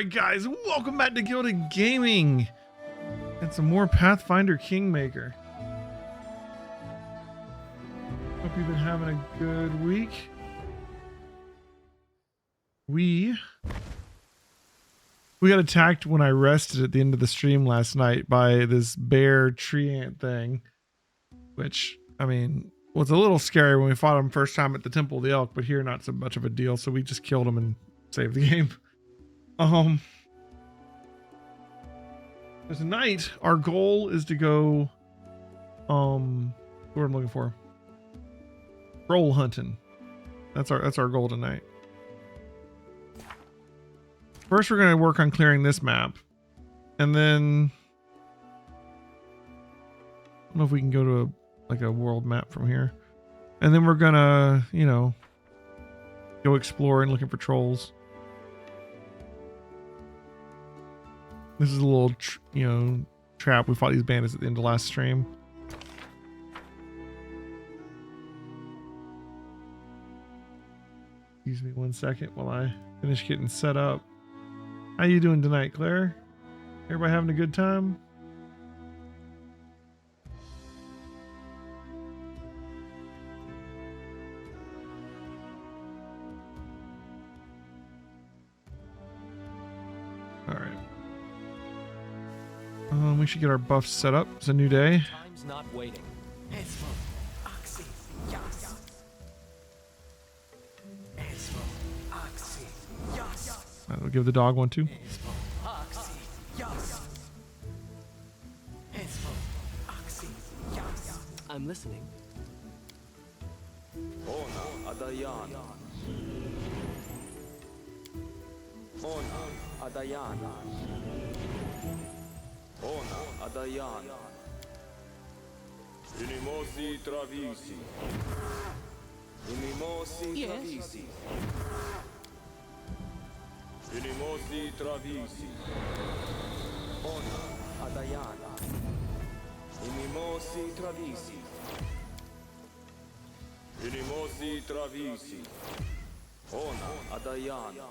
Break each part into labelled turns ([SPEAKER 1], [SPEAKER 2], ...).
[SPEAKER 1] Alright guys, welcome back to Gilded Gaming and some more Pathfinder Kingmaker. Hope you've been having a good week. We got attacked when I rested at the end of the stream last night by this bear tree ant thing, which, I mean, was a little scary when we fought him first time at the Temple of the Elk, but here not so much of a deal, so we just killed him and saved the game. Tonight our goal is to go what I'm looking for, troll hunting. That's our goal tonight. First we're going to work on clearing this map, and then I don't know if we can go to a world map from here, and then we're gonna, you know, go exploring looking for trolls. This is a little, trap. We fought these bandits at the end of last stream. Excuse me 1 second while I finish getting set up. How you doing tonight, Claire? Everybody having a good time? We should get our buffs set up. It's a new day.
[SPEAKER 2] Time's not waiting.
[SPEAKER 1] I'll give the dog one too.
[SPEAKER 2] I'm listening.
[SPEAKER 3] Ona Adayana Unimosi Travisi Unimosi Travisi Unimosi Travisi Ona Adayana Unimosi Travisi Unimosi Travisi Ona Adayana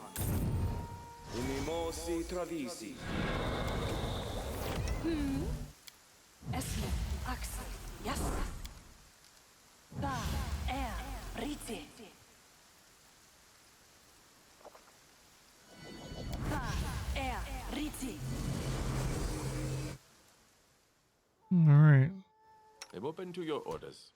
[SPEAKER 3] Unimosi Travisi
[SPEAKER 4] Esme, Axel, yes. Ba, Rite. Ba, Rite.
[SPEAKER 1] All right.
[SPEAKER 3] I'm open to your orders.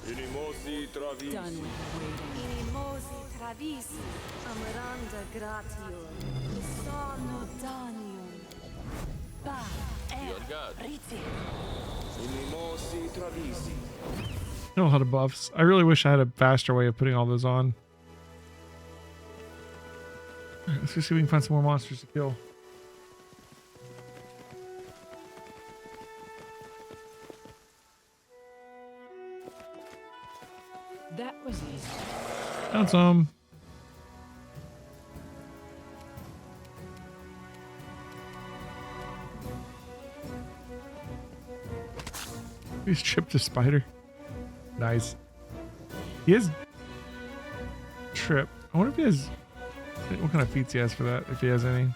[SPEAKER 3] Inimosi Travisi.
[SPEAKER 4] Done with waiting. Inimosi Travisi. Amaranda Gratior. Sono Danium. Ba, Rite.
[SPEAKER 3] Inimosi Travisi.
[SPEAKER 1] I know how to buffs. I really wish I had a faster way of putting all those on. All right, let's go see if we can find some more monsters to kill.
[SPEAKER 4] That was easy.
[SPEAKER 1] Found some. He's tripped a spider. Nice. He has trip. I wonder if he has, what kind of feats he has for that, if he has any.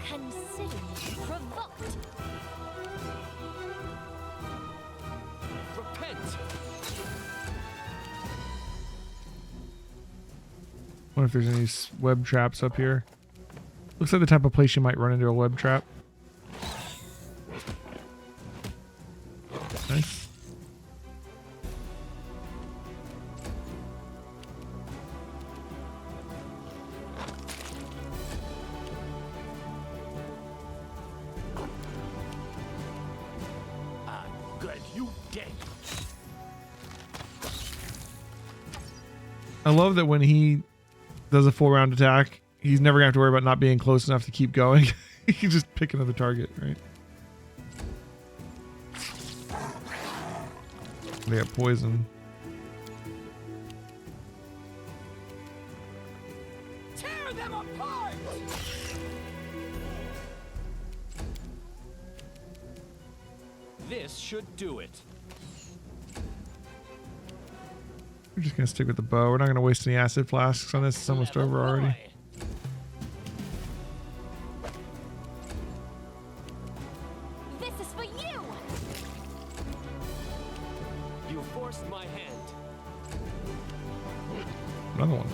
[SPEAKER 4] Consider me provoked.
[SPEAKER 2] Repent.
[SPEAKER 1] Wonder if there's any web traps up here. Looks like the type of place you might run into a web trap. Nice.
[SPEAKER 2] I'm glad you dead.
[SPEAKER 1] I love that when he does a full round attack, he's never gonna have to worry about not being close enough to keep going. He can just pick another target, right? They got poison.
[SPEAKER 2] Tear them apart. This should do it.
[SPEAKER 1] We're just gonna stick with the bow. We're not gonna waste any acid flasks on this. It's almost
[SPEAKER 2] Clever
[SPEAKER 1] over already.
[SPEAKER 2] boy.
[SPEAKER 4] This is for you!
[SPEAKER 2] You forced my hand.
[SPEAKER 1] Another one.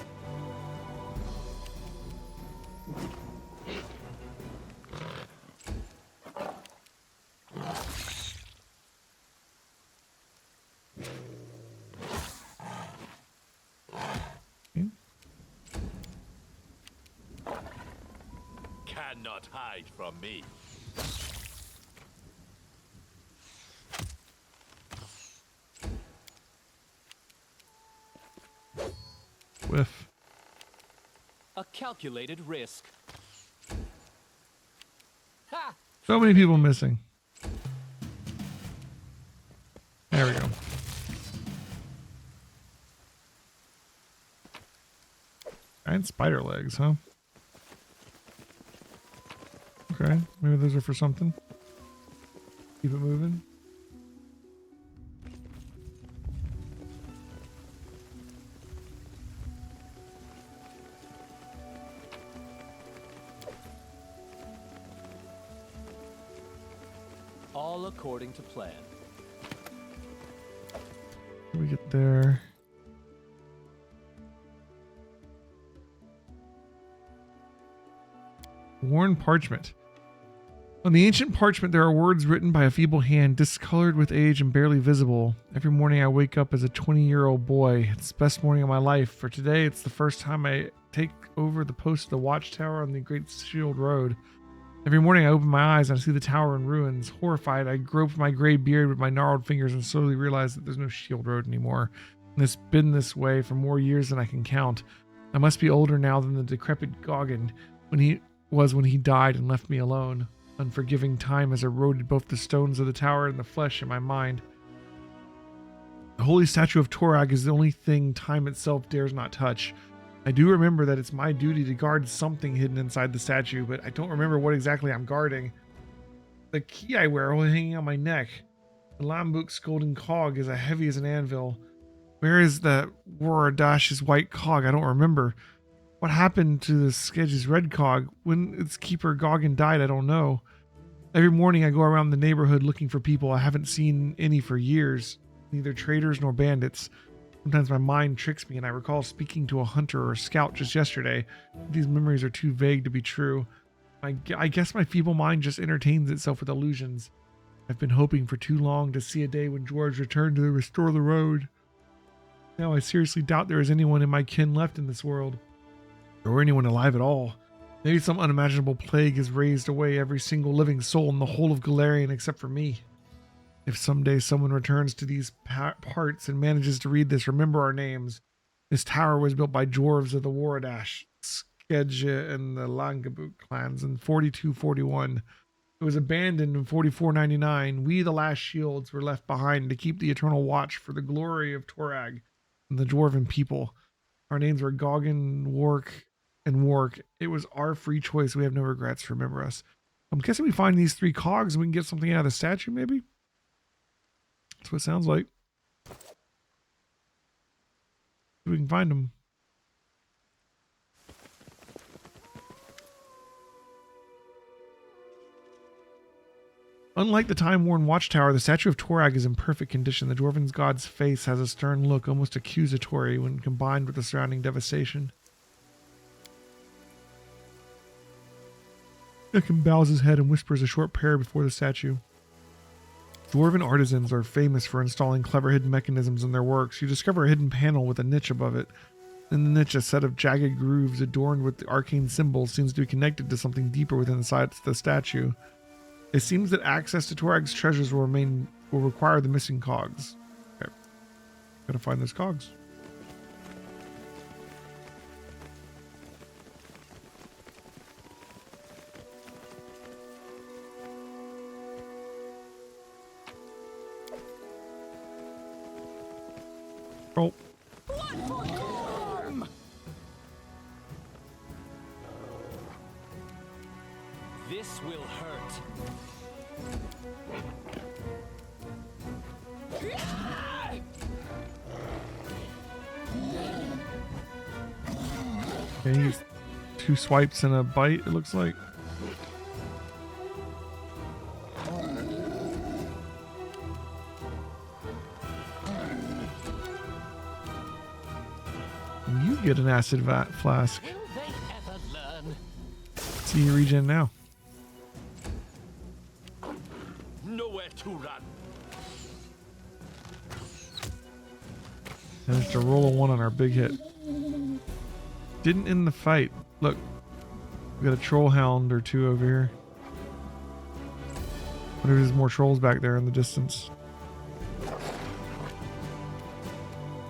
[SPEAKER 3] Cannot hide from me.
[SPEAKER 1] Whiff.
[SPEAKER 2] A calculated risk. Ha!
[SPEAKER 1] So many people missing. There we go. Giant spider legs, huh? Okay, maybe those are for something. Keep it moving.
[SPEAKER 2] All according to plan.
[SPEAKER 1] We get there. Worn parchment. On the ancient parchment, there are words written by a feeble hand, discolored with age and barely visible. Every morning I wake up as a 20-year-old boy. It's the best morning of my life. For today, it's the first time I take over the post of the watchtower on the Great Shield Road. Every morning I open my eyes and I see the tower in ruins. Horrified, I grope my gray beard with my gnarled fingers and slowly realize that there's no Shield Road anymore. And it's been this way for more years than I can count. I must be older now than the decrepit Goggin when he died and left me alone. Unforgiving time has eroded both the stones of the tower and the flesh in my mind. The holy statue of Torag is the only thing time itself dares not touch. I do remember that it's my duty to guard something hidden inside the statue, but I don't remember what exactly I'm guarding. The key I wear hanging on my neck. The Lambuk's golden cog is as heavy as an anvil. Where is the Waradash's white cog? I don't remember. What happened to the Skedge's red cog? When its keeper Goggin died, I don't know. Every morning I go around the neighborhood looking for people. I haven't seen any for years, neither traders nor bandits. Sometimes my mind tricks me and I recall speaking to a hunter or a scout just yesterday. These memories are too vague to be true. I guess my feeble mind just entertains itself with illusions. I've been hoping for too long to see a day when George returned to restore the road. Now I seriously doubt there is anyone in my kin left in this world, or anyone alive at all. Maybe some unimaginable plague has razed away every single living soul in the whole of Galarian except for me. If someday someone returns to these parts and manages to read this, remember our names. This tower was built by dwarves of the Waradash, Skedge, and the Langabuk clans in 4241. It was abandoned in 4499. We, the last shields, were left behind to keep the eternal watch for the glory of Torag and the dwarven people. Our names were Goggin, Wark, and Wark. It was our free choice. We have no regrets. Remember us. I'm guessing we find these 3 cogs and we can get something out of the statue, maybe? That's what it sounds like. We can find them. Unlike the time-worn watchtower, the statue of Torag is in perfect condition. The dwarven god's face has a stern look, almost accusatory, when combined with the surrounding devastation. Ekin bows his head and whispers a short prayer before the statue. Dwarven artisans are famous for installing clever hidden mechanisms in their works. You discover a hidden panel with a niche above it. In the niche, a set of jagged grooves adorned with arcane symbols seems to be connected to something deeper within the statue. It seems that access to Torag's treasures will require the missing cogs. Okay. Gotta find those cogs. Oh.
[SPEAKER 2] This will hurt.
[SPEAKER 1] Okay, he's 2 swipes and a bite, it looks like. You get an acid flask.
[SPEAKER 2] Will they ever learn?
[SPEAKER 1] See you regen now.
[SPEAKER 3] Nowhere to run.
[SPEAKER 1] And it's to roll a 1 on our big hit. Didn't end the fight. Look, we got a troll hound or 2 over here. What if there's more trolls back there in the distance?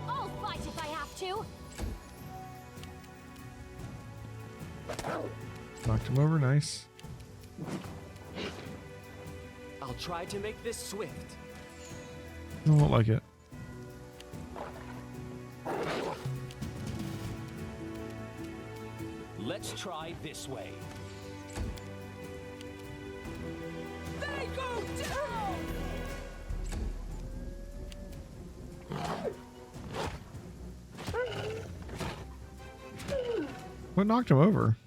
[SPEAKER 4] I'll fight if I have to.
[SPEAKER 1] Knocked him over, nice.
[SPEAKER 2] I'll try to make this swift.
[SPEAKER 1] Doesn't look like it.
[SPEAKER 2] Let's try this way. They go down!
[SPEAKER 1] What knocked him over?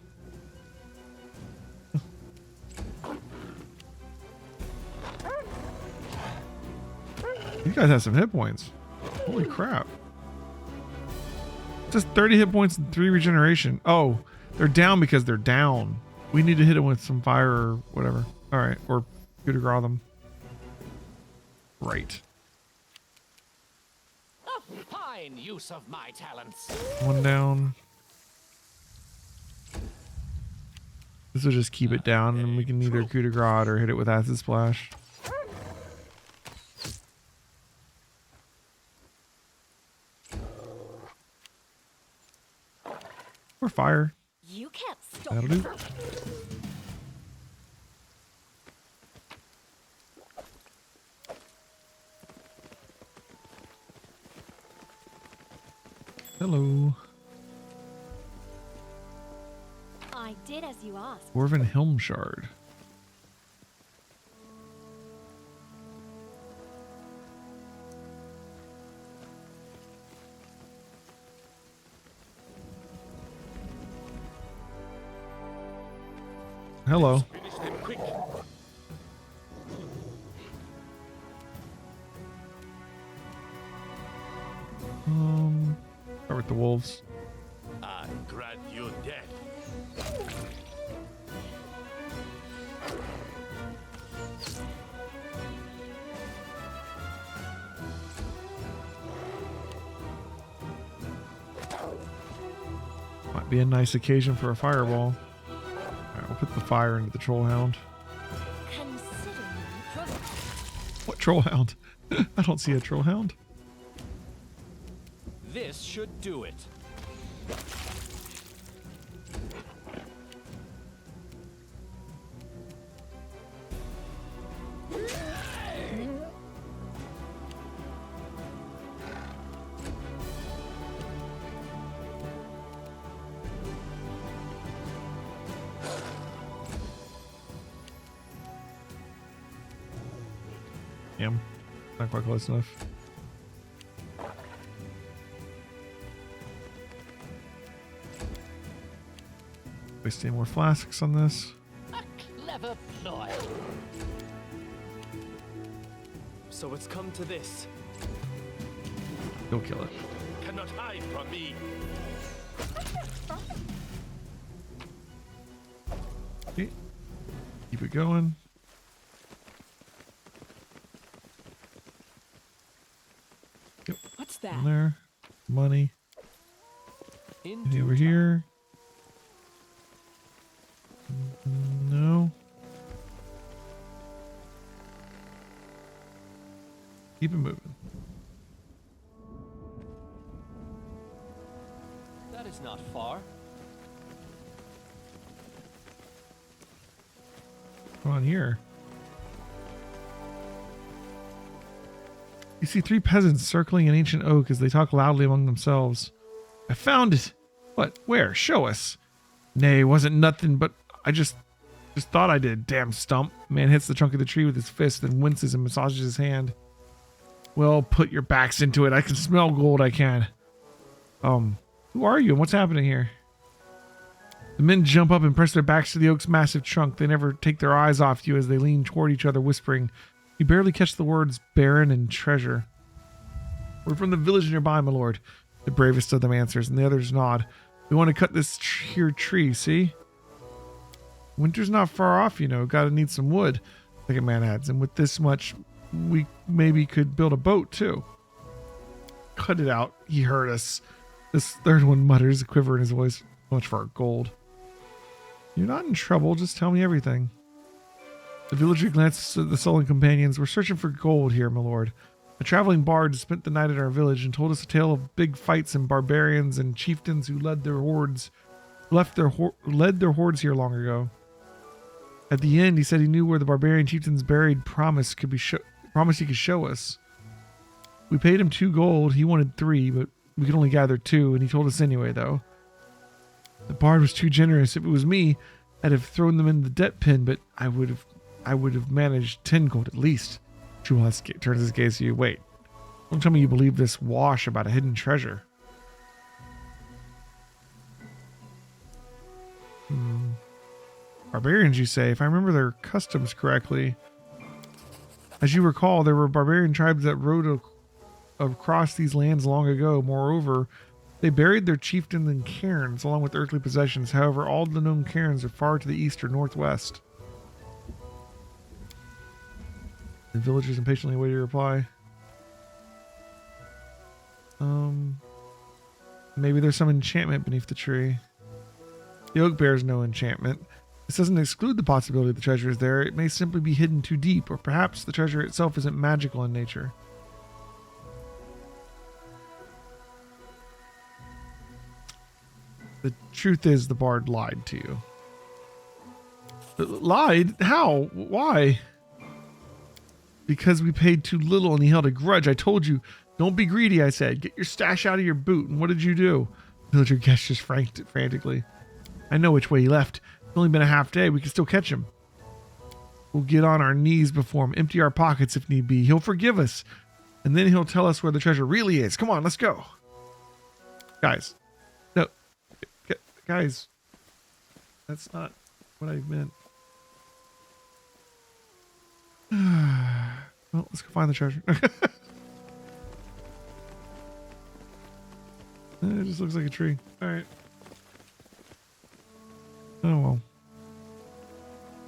[SPEAKER 1] You guys have some hit points. Holy crap. Just 30 hit points and 3 regeneration. Oh, they're down because they're down. We need to hit them with some fire or whatever. Alright, or coup de grace them. Right.
[SPEAKER 2] A fine use of my talents.
[SPEAKER 1] 1 down. This will just keep it down and we can either coup de grace or hit it with acid splash. Or fire.
[SPEAKER 4] You can't stop
[SPEAKER 1] That'll do.
[SPEAKER 4] me.
[SPEAKER 1] Hello.
[SPEAKER 4] I did as you asked.
[SPEAKER 1] Dwarven Helm Shard. Hello.
[SPEAKER 3] Finish them quick.
[SPEAKER 1] Start with the wolves.
[SPEAKER 3] I grant you death.
[SPEAKER 1] Might be a nice occasion for a fireball. Alright, we'll put the fire into the troll hound.
[SPEAKER 4] Consider me provoked.
[SPEAKER 1] What troll hound? I don't see a troll hound.
[SPEAKER 2] This should do it.
[SPEAKER 1] Damn. Not quite close enough. Waste any more flasks on this.
[SPEAKER 2] A clever ploy. So it's come to this.
[SPEAKER 1] Go kill it.
[SPEAKER 3] Cannot hide from me.
[SPEAKER 1] Okay. Keep it going. Yep.
[SPEAKER 5] What's
[SPEAKER 1] In
[SPEAKER 5] that?
[SPEAKER 1] there. Money.
[SPEAKER 2] In
[SPEAKER 1] Any
[SPEAKER 2] due
[SPEAKER 1] over
[SPEAKER 2] time.
[SPEAKER 1] here? No. Keep it moving.
[SPEAKER 2] That is not far.
[SPEAKER 1] Come on here. You see 3 peasants circling an ancient oak as they talk loudly among themselves. I found it. What? Where? Show us. Nay, wasn't nothing, but I just thought I did. Damn stump. Man hits the trunk of the tree with his fist, then winces and massages his hand. Well, put your backs into it. I can smell gold, I can. Who are you and what's happening here? The men jump up and press their backs to the oak's massive trunk. They never take their eyes off you as they lean toward each other, whispering. You barely catch the words Baron and treasure. We're from the village nearby, my lord. The bravest of them answers, and the others nod. We want to cut this here tree, see? Winter's not far off, you know. Gotta need some wood. Second man adds, and with this much, we maybe could build a boat, too. Cut it out. He heard us. This third one mutters, a quiver in his voice. So much for our gold. You're not in trouble. Just tell me everything. The villager glances at the sullen companions. We're searching for gold here, my lord. A traveling bard spent the night at our village and told us a tale of big fights and barbarians and chieftains who led their hordes here long ago. At the end, he said he knew where the barbarian chieftains buried promised he could show us. We paid him 2 gold. He wanted 3, but we could only gather 2, and he told us anyway, though. The bard was too generous. If it was me, I'd have thrown them in the debt pin, but I would have managed 10 gold at least. Juwas turns his gaze to you. Wait, don't tell me you believe this wash about a hidden treasure. Barbarians, you say? If I remember their customs correctly. As you recall, there were barbarian tribes that rode across these lands long ago. Moreover, they buried their chieftains in cairns along with earthly possessions. However, all the known cairns are far to the east or northwest. The villagers impatiently await your reply. Maybe there's some enchantment beneath the tree. The oak bears no enchantment. This doesn't exclude the possibility the treasure is there. It may simply be hidden too deep, or perhaps the treasure itself isn't magical in nature. The truth is, the bard lied to you. Lied? How? Why? Because we paid too little and he held a grudge. I told you, don't be greedy, I said. Get your stash out of your boot. And what did you do? The villager gestures frantically. I know which way he left. It's only been a half day. We can still catch him. We'll get on our knees before him, empty our pockets if need be. He'll forgive us. And then he'll tell us where the treasure really is. Come on, let's go. Guys. No. Guys. That's not what I meant. Well, let's go find the treasure. It just looks like a tree. Alright. Oh well.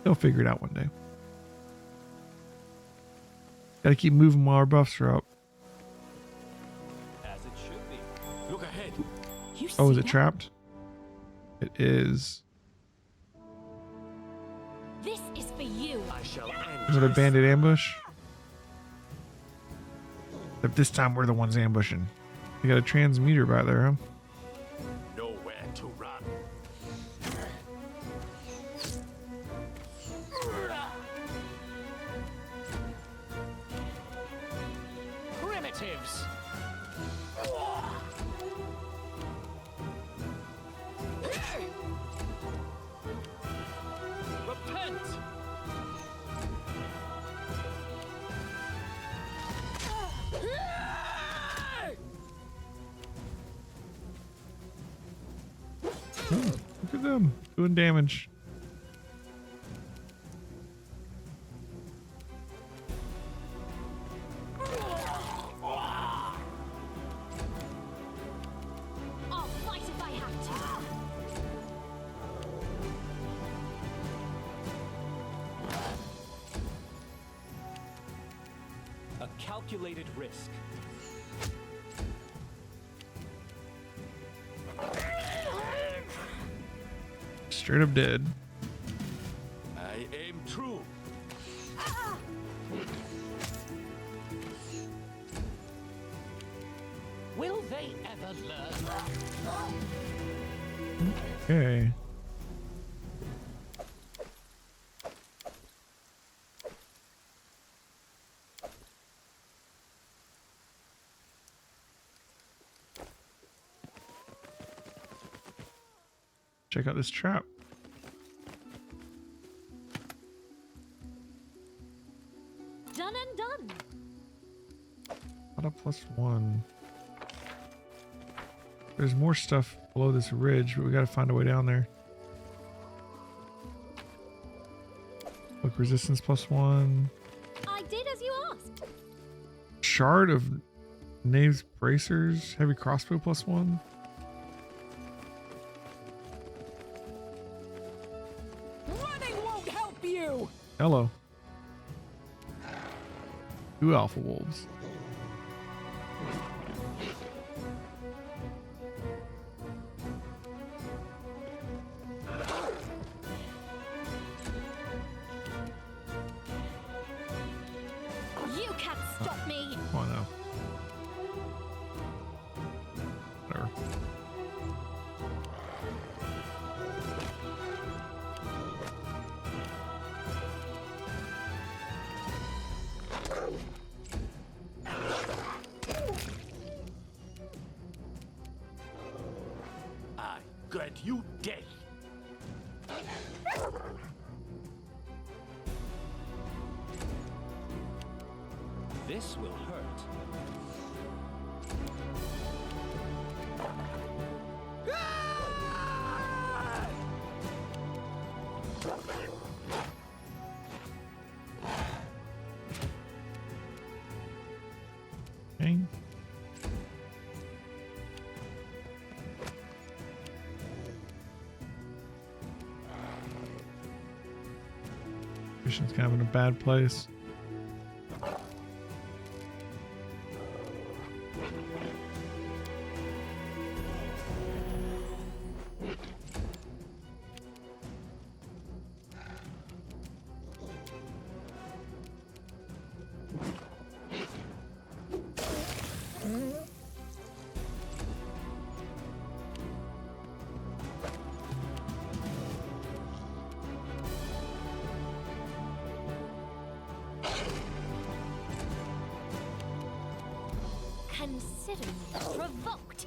[SPEAKER 1] They'll figure it out one day. Gotta keep moving while our buffs are up.
[SPEAKER 2] As it should be.
[SPEAKER 3] Look ahead.
[SPEAKER 1] Oh, is it trapped? It is.
[SPEAKER 4] This is for you.
[SPEAKER 3] I shall end.
[SPEAKER 1] Another bandit ambush. But this time we're the ones ambushing. We got a transmuter back there, huh?
[SPEAKER 3] Nowhere to run.
[SPEAKER 2] Primitives. Repent.
[SPEAKER 1] Oh, look at them doing damage.
[SPEAKER 4] I'll fight if I have to.
[SPEAKER 2] A calculated risk.
[SPEAKER 1] Straight up dead.
[SPEAKER 3] I aim true.
[SPEAKER 2] Will they ever learn?
[SPEAKER 1] Okay. Check out this trap.
[SPEAKER 4] Done and done.
[SPEAKER 1] What a +1. There's more stuff below this ridge, but we gotta find a way down there. Magic resistance +1.
[SPEAKER 4] I did as you asked.
[SPEAKER 1] Shard of Knave's Bracers. Heavy crossbow +1.
[SPEAKER 2] Running won't help you!
[SPEAKER 1] Hello. 2 alpha wolves.
[SPEAKER 4] You can't stop me.
[SPEAKER 1] Oh no. Whatever.
[SPEAKER 3] I grant you death.
[SPEAKER 2] This will hurt.
[SPEAKER 1] Okay. Mission's kind of in a bad place.
[SPEAKER 4] Consider me provoked.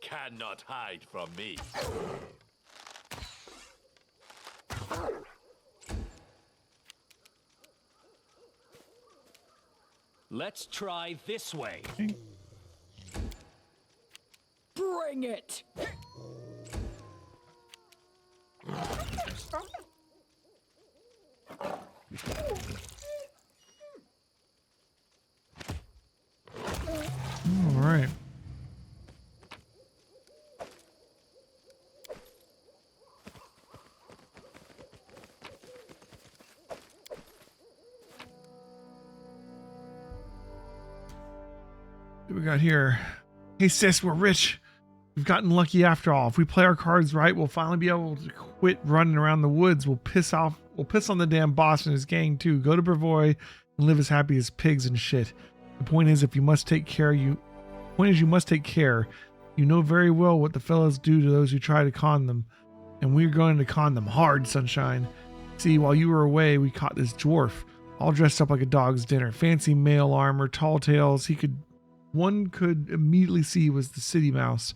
[SPEAKER 3] Cannot hide from me.
[SPEAKER 2] Let's try this way.
[SPEAKER 1] Okay.
[SPEAKER 2] Bring it!
[SPEAKER 1] All right. What do we got here? Hey sis, we're rich. We've gotten lucky after all. If we play our cards right, we'll finally be able to quit running around the woods. We'll piss on the damn boss and his gang too. Go to Brevoy and live as happy as pigs and shit. The point is, you must take care. You know very well what the fellows do to those who try to con them. And we're going to con them hard, Sunshine. See, while you were away, we caught this dwarf, all dressed up like a dog's dinner. Fancy mail armor, tall tales. One could immediately see was the city mouse.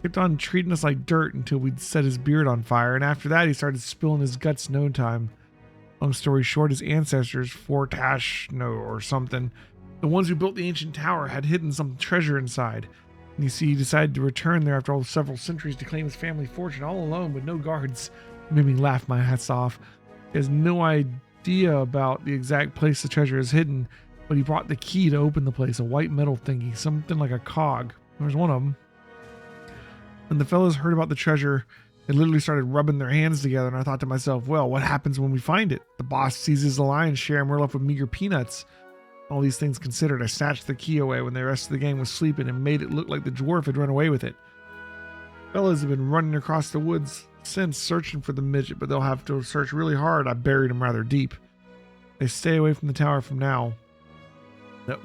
[SPEAKER 1] Kept on treating us like dirt until we'd set his beard on fire, and after that he started spilling his guts no time. Long story short, his ancestors, Fortashno or something, the ones who built the ancient tower, had hidden some treasure inside. And you see, he decided to return there after several centuries to claim his family fortune all alone with no guards. It made me laugh my hats off. He has no idea about the exact place the treasure is hidden, but he brought the key to open the place, a white metal thingy, something like a cog. There's one of them. When the fellows heard about the treasure, they literally started rubbing their hands together, and I thought to myself, well, what happens when we find it? The boss seizes the lion's share and we're left with meager peanuts. All these things considered, I snatched the key away when the rest of the gang was sleeping and made it look like the dwarf had run away with it. Fellas have been running across the woods since searching for the midget, but they'll have to search really hard. I buried him rather deep. They stay away from the tower from now.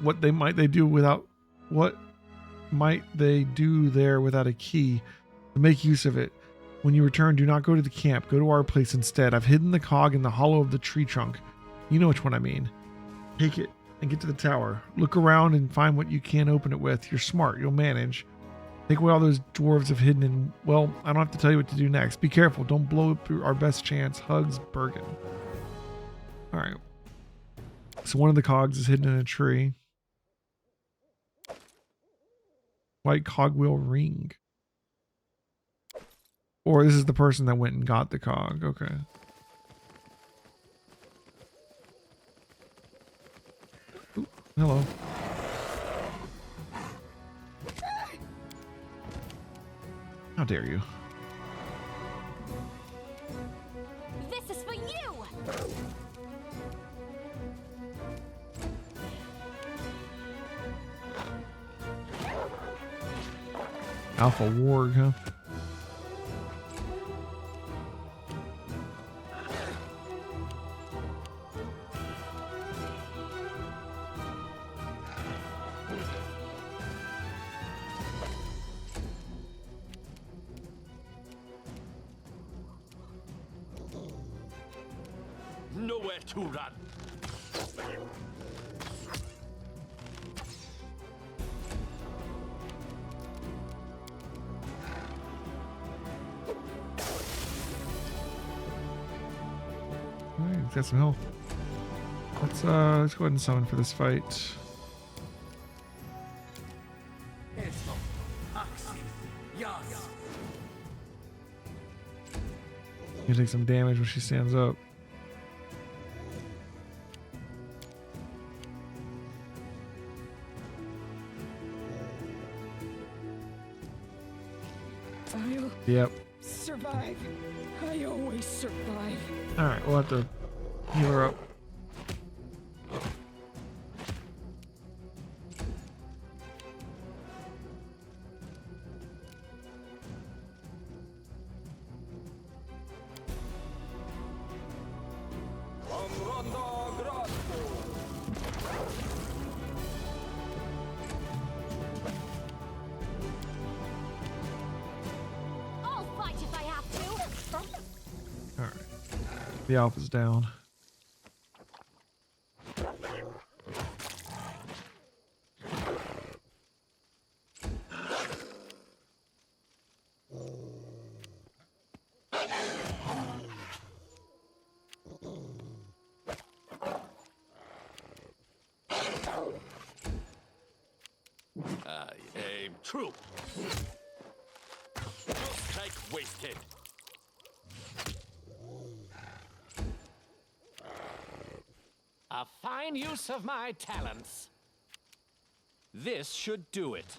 [SPEAKER 1] What might they do there without a key to make use of it? When you return, do not go to the camp. Go to our place instead. I've hidden the cog in the hollow of the tree trunk. You know which one I mean. Take it and get to the tower. Look around and find what you can open it with. You're smart. You'll manage. Take away all those dwarves have hidden and, well, I don't have to tell you what to do next. Be careful. Don't blow up our best chance. Hugs, Bergen. All right. So one of the cogs is hidden in a tree. White cogwheel ring. Or this is the person that went and got the cog. Okay. Ooh, hello. How dare you?
[SPEAKER 4] This is for you!
[SPEAKER 1] Alpha warg, huh?
[SPEAKER 3] Nowhere to run.
[SPEAKER 1] Alright, he's got some health. Let's go ahead and summon for this fight. You take some damage when she stands up.
[SPEAKER 2] I'll
[SPEAKER 1] Yep.
[SPEAKER 2] survive. I always survive.
[SPEAKER 1] Alright, we'll have to heal her up.
[SPEAKER 4] I'll fight if I have to!
[SPEAKER 1] Alright. The alpha's down.
[SPEAKER 3] I aim true. Strike wasted.
[SPEAKER 2] A fine use of my talents. This should do it.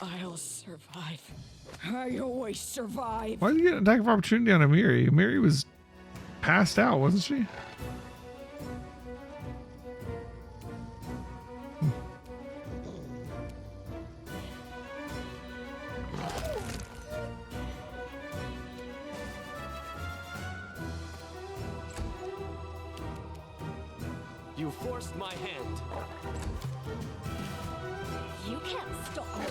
[SPEAKER 2] I'll survive. I always survive.
[SPEAKER 1] Why did you get an attack of opportunity on Amiri? Amiri was passed out, wasn't she?
[SPEAKER 2] You forced my hand.
[SPEAKER 4] You can't stop me!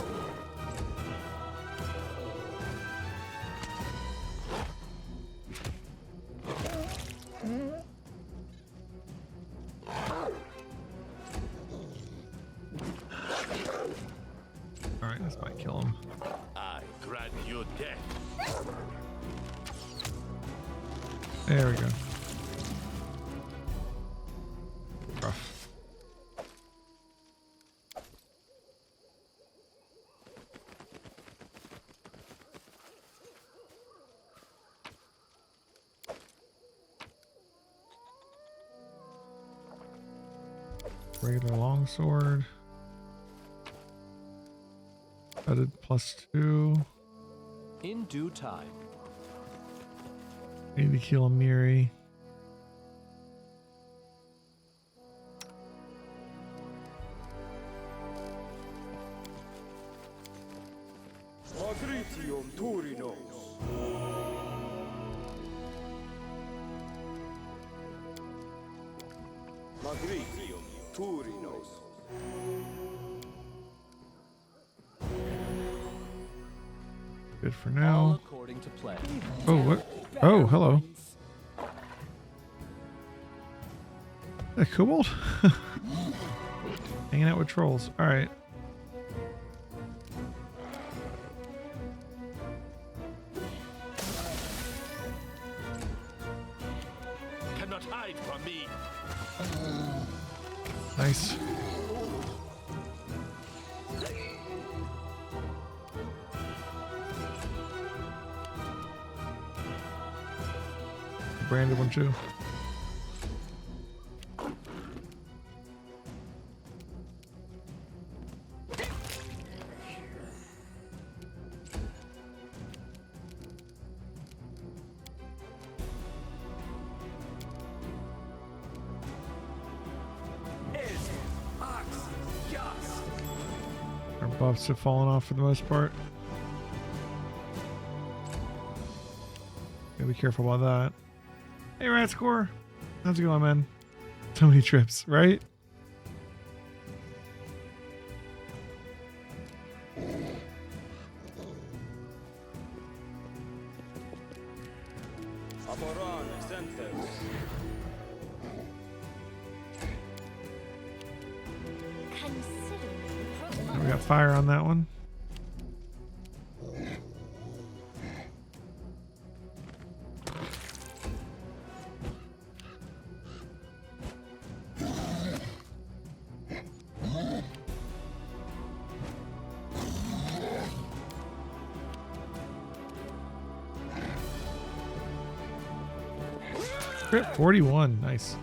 [SPEAKER 1] Alright, this might kill him.
[SPEAKER 3] I grant you death.
[SPEAKER 1] There we go. Rough. Regular longsword. Added +2.
[SPEAKER 2] In due time.
[SPEAKER 1] Need to kill Amiri.
[SPEAKER 5] Magritium Turinos. Magritium Turinos.
[SPEAKER 1] Good for
[SPEAKER 2] All
[SPEAKER 1] now.
[SPEAKER 2] according to plan.
[SPEAKER 1] Oh, what? Oh, hello. A kobold? Hanging out with trolls. All right.
[SPEAKER 3] cannot hide from me.
[SPEAKER 1] Nice. Branded one too. Our buffs have fallen off for the most part. Gotta be careful about that. Hey, Rat Score. How's it going, man? So many trips, right?
[SPEAKER 5] Amoran, Exentes.
[SPEAKER 1] We got fire on that one. Crit 41, nice.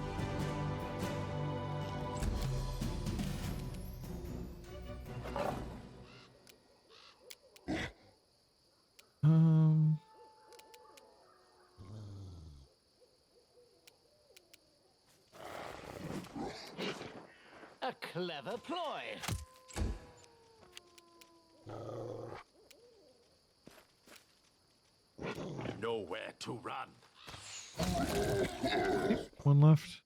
[SPEAKER 2] A clever ploy.
[SPEAKER 3] Nowhere to run.
[SPEAKER 1] One left.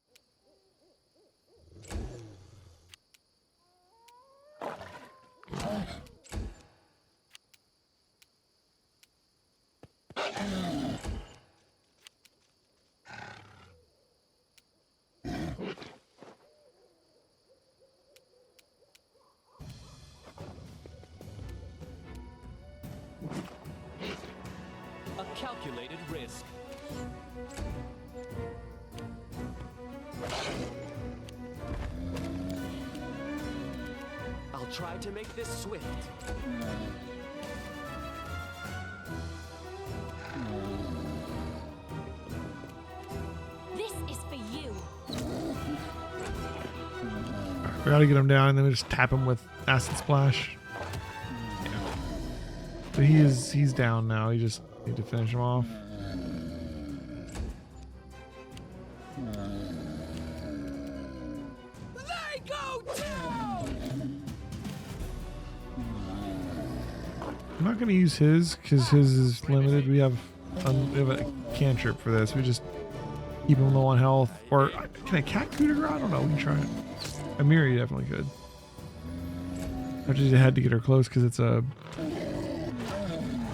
[SPEAKER 2] A calculated risk. I'll try to make this swift.
[SPEAKER 4] This is for you.
[SPEAKER 1] We gotta get him down and then we just tap him with Acid Splash. Yeah. But he's down now. You just need to finish him off.
[SPEAKER 2] They go down!
[SPEAKER 1] I'm not gonna use his because his is limited. We have a cantrip for this. We just keep him low on health. Or can I cat coup to her? I don't know. We can try it. Amiri definitely could. I just had to get her close because it's a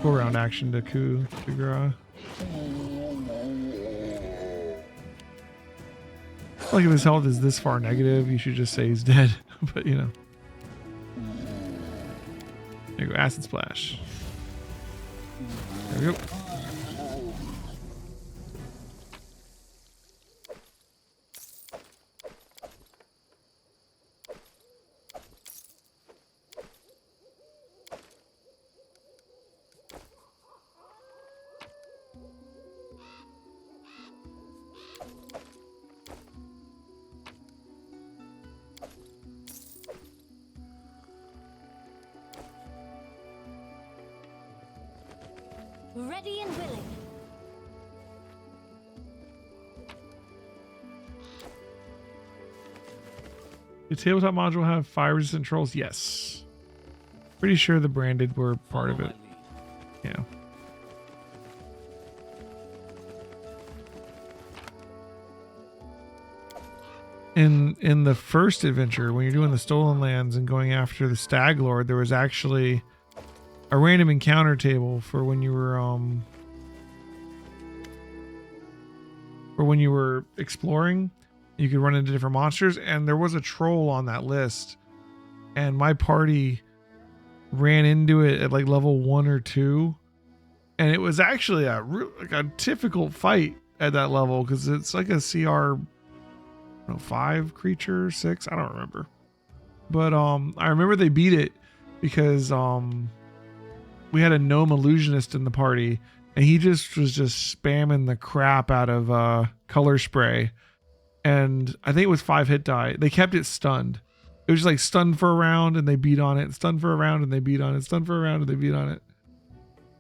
[SPEAKER 1] go around action to coup to Gra. Like if his health is this far negative, you should just say he's dead. But you know. There you go, Acid Splash. There we go.
[SPEAKER 4] Ready and willing.
[SPEAKER 1] Did tabletop module have fire resistant trolls? Yes. Pretty sure the branded were part of it. Yeah. In the first adventure, when you're doing the Stolen Lands and going after the Stag Lord, there was actually a random encounter table for when you were exploring. You could run into different monsters, and there was a troll on that list, and my party ran into it at like level 1 or 2, and it was actually a difficult fight. at that level because it's like a CR 5 creature, 6. I don't remember. But I remember they beat it because we had a gnome illusionist in the party and he just was spamming the crap out of color spray. And I think it was 5 hit die. They kept it stunned. It was just like stunned for a round and they beat on it, stunned for a round and they beat on it, stunned for a round and they beat on it.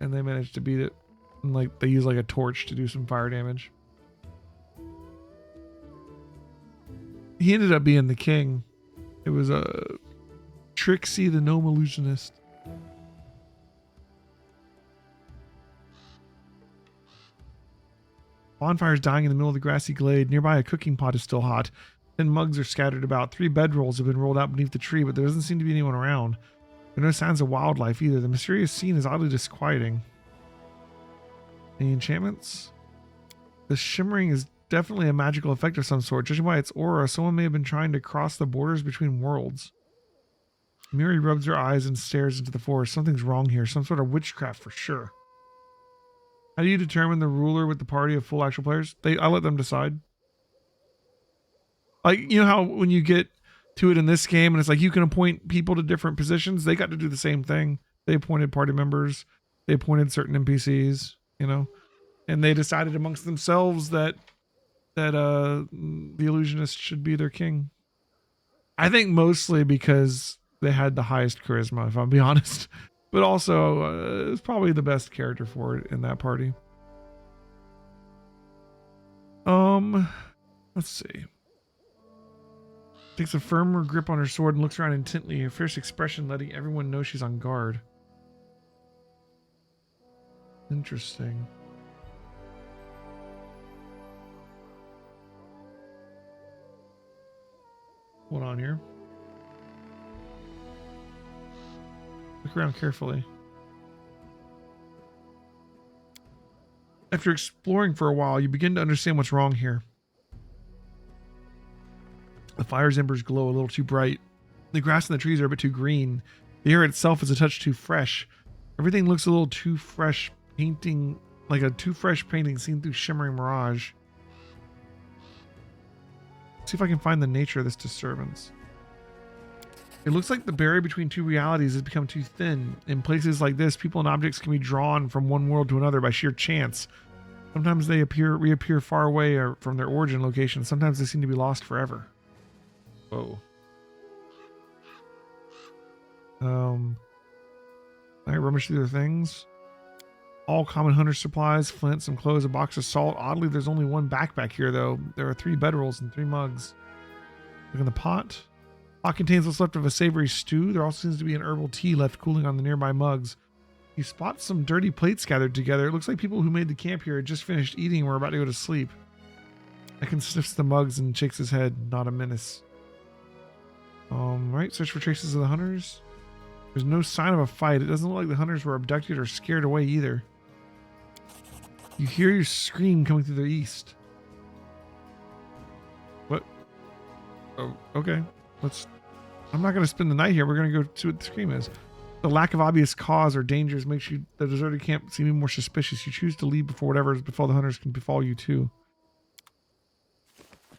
[SPEAKER 1] And they managed to beat it. And like they used like a torch to do some fire damage. He ended up being the king. It was a Trixie the gnome illusionist. Bonfire's dying in the middle of the grassy glade. Nearby, a cooking pot is still hot. 10 mugs are scattered about. 3 bedrolls have been rolled out beneath the tree, but there doesn't seem to be anyone around. There are no signs of wildlife either. The mysterious scene is oddly disquieting. Any enchantments? The shimmering is definitely a magical effect of some sort. Judging by its aura, someone may have been trying to cross the borders between worlds. Miri rubs her eyes and stares into the forest. Something's wrong here. Some sort of witchcraft for sure. How do you determine the ruler with the party of full actual players? I let them decide. Like, you know how when you get to it in this game and it's like you can appoint people to different positions? They got to do the same thing. They appointed party members. They appointed certain NPCs, you know? And they decided amongst themselves that the illusionist should be their king. I think mostly because they had the highest charisma, if I'm being honest. But also, it's probably the best character for it in that party. Let's see. Takes a firmer grip on her sword and looks around intently, her fierce expression letting everyone know she's on guard. Interesting. Hold on here. Look around carefully. After exploring for a while, you begin to understand what's wrong here. The fire's embers glow a little too bright. The grass and the trees are a bit too green. The air itself is a touch too fresh. Everything looks a little too fresh, painting like a too fresh painting seen through shimmering mirage. See if I can find the nature of this disturbance. It looks like the barrier between two realities has become too thin. In places like this, people and objects can be drawn from one world to another by sheer chance. Sometimes they reappear far away or from their origin location. Sometimes they seem to be lost forever. Whoa. I rummage through their things. All common hunter supplies, flint, some clothes, a box of salt. Oddly, there's only one backpack here, though. There are 3 bedrolls and 3 mugs. Look in the pot. Pot contains what's left of a savory stew. There also seems to be an herbal tea left cooling on the nearby mugs. You spot some dirty plates gathered together. It looks like people who made the camp here had just finished eating and were about to go to sleep. Ekin sniffs the mugs and shakes his head, not a menace. Right, search for traces of the hunters. There's no sign of a fight. It doesn't look like the hunters were abducted or scared away either. You hear your scream coming through the east. What? Oh, okay. I'm not going to spend the night here. We're going to go see what the scream is. The lack of obvious cause or dangers makes the deserted camp seem even more suspicious. You choose to leave before the hunters can befall you too.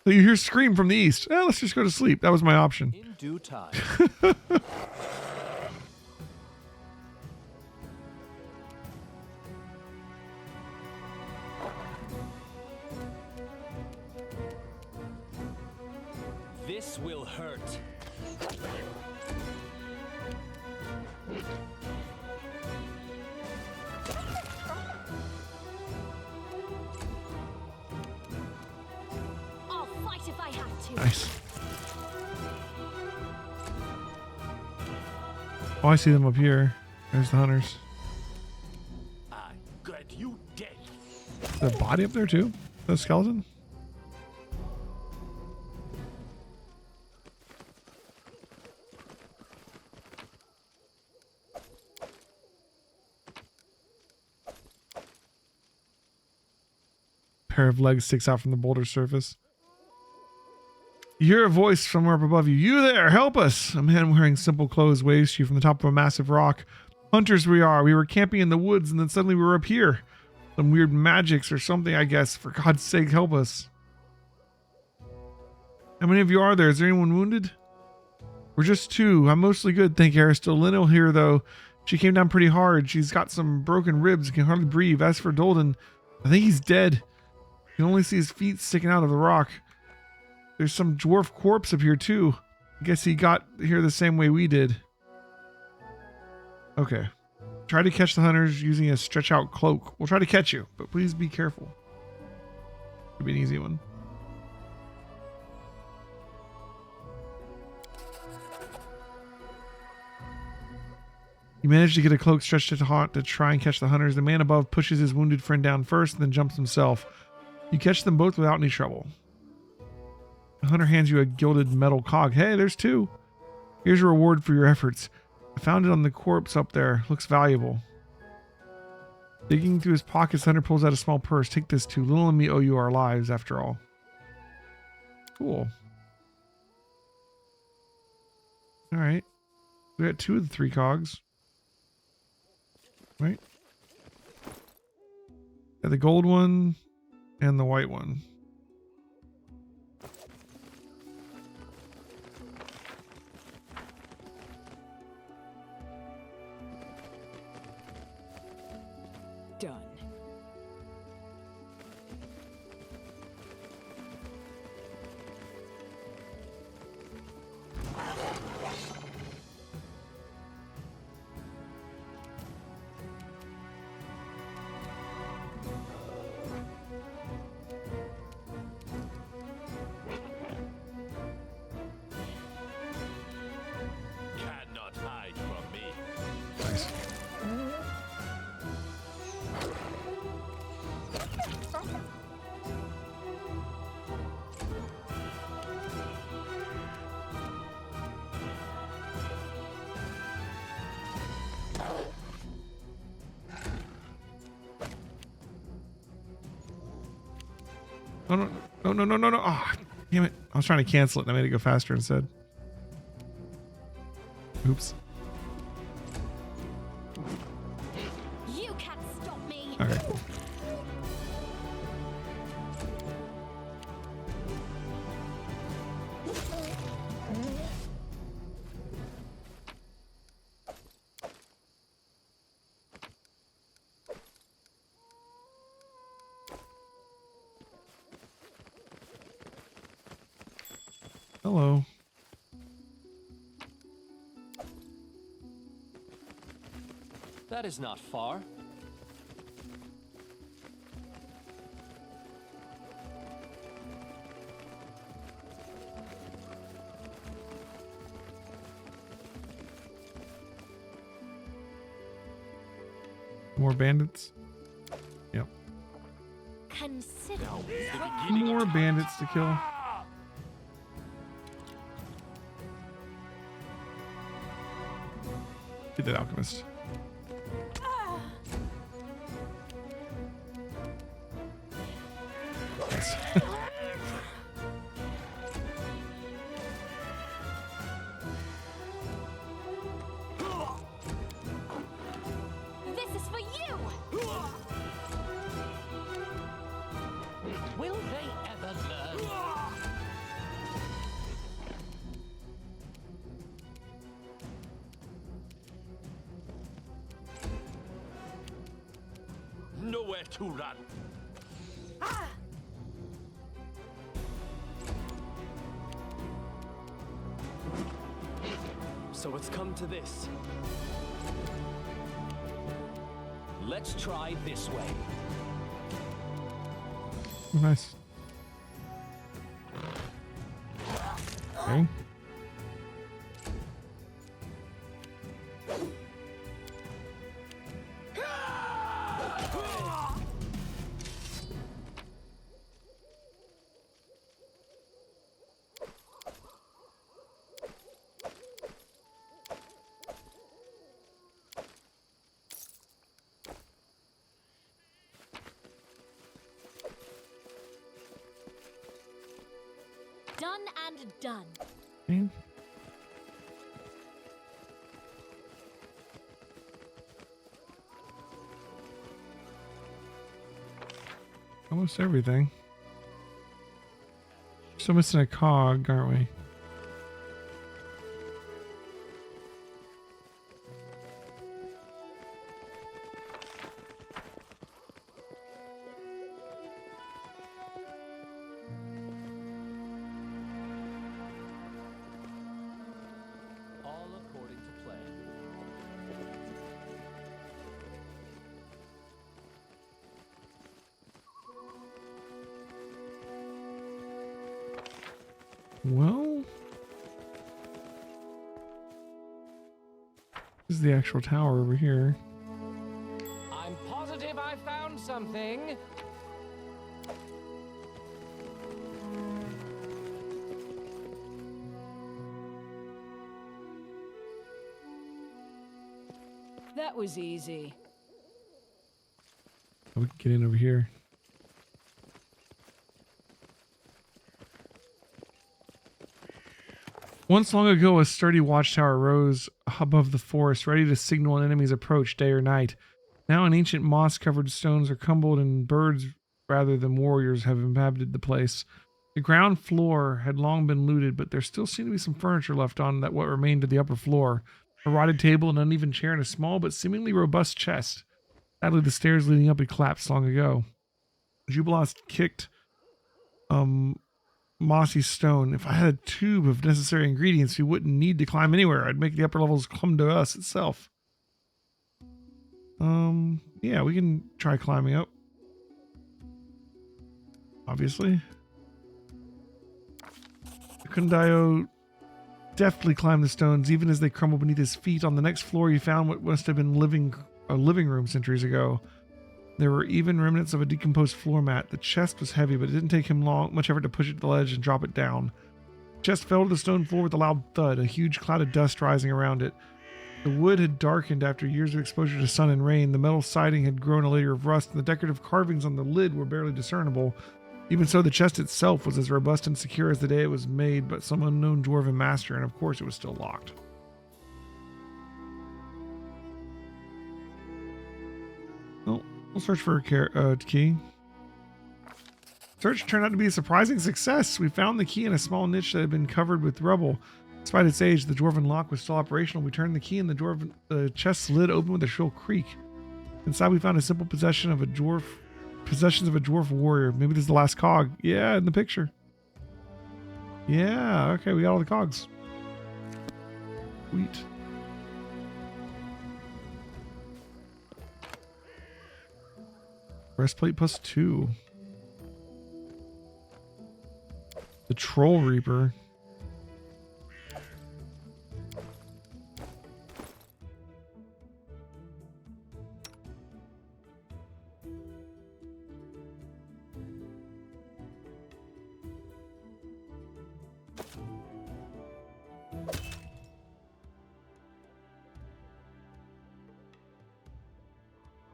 [SPEAKER 1] So you hear scream from the east. Let's just go to sleep. That was my option.
[SPEAKER 2] In due time. This will hurt.
[SPEAKER 4] I'll fight if I have to.
[SPEAKER 1] Nice. Oh, I see them up here. There's the hunters.
[SPEAKER 3] I got you dead.
[SPEAKER 1] Is there a body up there too? The skeleton? Pair of legs sticks out from the boulder surface. You hear a voice somewhere up above you. You there, help us! A man wearing simple clothes waves to you from the top of a massive rock. Hunters we are. We were camping in the woods and then suddenly we were up here. Some weird magics or something, I guess. For God's sake, help us. How many of you are there? Is there anyone wounded? We're just 2. I'm mostly good, thank you, Aristotle. Here, though, she came down pretty hard. She's got some broken ribs and can hardly breathe. As for Dolden, I think he's dead. You can only see his feet sticking out of the rock. There's some dwarf corpse up here, too. I guess he got here the same way we did. Okay. Try to catch the hunters using a stretch-out cloak. We'll try to catch you, but please be careful. Could be an easy one. You manage to get a cloak stretched to try and catch the hunters. The man above pushes his wounded friend down first and then jumps himself. You catch them both without any trouble. The hunter hands you a gilded metal cog. Hey, there's 2. Here's a reward for your efforts. I found it on the corpse up there. Looks valuable. Digging through his pockets, the hunter pulls out a small purse. Take this too. Little and me owe you our lives, after all. Cool. All right. We got 2 of the 3 cogs. Right? Yeah, the gold one and the white one.
[SPEAKER 6] Done.
[SPEAKER 3] Cannot hide from me.
[SPEAKER 1] Nice. No, no, no, no, no, no, no. Oh, damn it. I was trying to cancel it and I made it go faster instead. Oops.
[SPEAKER 4] You can't stop me.
[SPEAKER 1] Okay, cool. Hello.
[SPEAKER 2] That is not far.
[SPEAKER 1] More bandits. Yep.
[SPEAKER 4] Consider
[SPEAKER 1] More bandits to kill. Get that alchemist. Nice.
[SPEAKER 4] this is for you.
[SPEAKER 2] Will they ever learn?
[SPEAKER 3] Nowhere to run.
[SPEAKER 2] So it's come to this. Let's try this way.
[SPEAKER 1] Oh, nice. Okay.
[SPEAKER 4] Done and done.
[SPEAKER 1] Okay. almost everything. Still missing a cog, aren't we?
[SPEAKER 2] All according to plan.
[SPEAKER 1] Well, this is the actual tower over here.
[SPEAKER 2] I'm positive I found something.
[SPEAKER 6] That was easy.
[SPEAKER 1] We can get in over here. Once long ago, a sturdy watchtower rose above the forest, ready to signal an enemy's approach day or night. Now an ancient moss-covered stones are crumbled and birds rather than warriors have inhabited the place. The ground floor had long been looted, but there still seemed to be some furniture left on that what remained of the upper floor. A rotted table, an uneven chair, and a small but seemingly robust chest. Sadly, the stairs leading up had collapsed long ago. Jubilost kicked mossy stone. If I had a tube of necessary ingredients, we wouldn't need to climb anywhere. I'd make the upper levels come to us itself. Yeah, we can try climbing up. Obviously. Kundayo deftly climbed the stones, even as they crumbled beneath his feet. On the next floor, he found what must have been a living room centuries ago. There were even remnants of a decomposed floor mat. The chest was heavy, but it didn't take him much effort to push it to the ledge and drop it down. The chest fell to the stone floor with a loud thud, a huge cloud of dust rising around it. The wood had darkened after years of exposure to sun and rain. The metal siding had grown a layer of rust, and the decorative carvings on the lid were barely discernible. Even so, the chest itself was as robust and secure as the day it was made by some unknown dwarven master, and of course it was still locked. Well, we'll search for a key. Search turned out to be a surprising success. We found the key in a small niche that had been covered with rubble. Despite its age, the dwarven lock was still operational. We turned the key and the chest's lid opened with a shrill creak. Inside we found a simple possessions of a dwarf warrior. Maybe this is the last cog. Yeah, in the picture. Yeah, okay, we got all the cogs. Sweet. Breastplate +2. The Troll Reaper.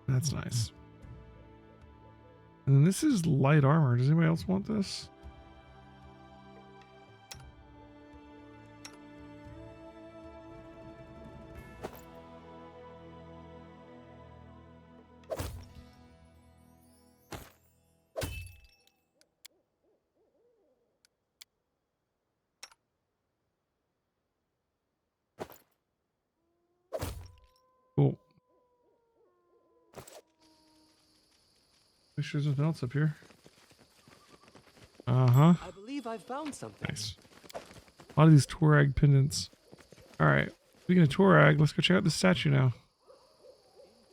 [SPEAKER 1] That's nice. And then this is light armor. Does anybody else want this? Cool. Make sure there's nothing else up here. Uh-huh.
[SPEAKER 2] I believe I found something.
[SPEAKER 1] Nice. A lot of these Tuareg pendants. Alright. Speaking of Tuareg, let's go check out the statue now.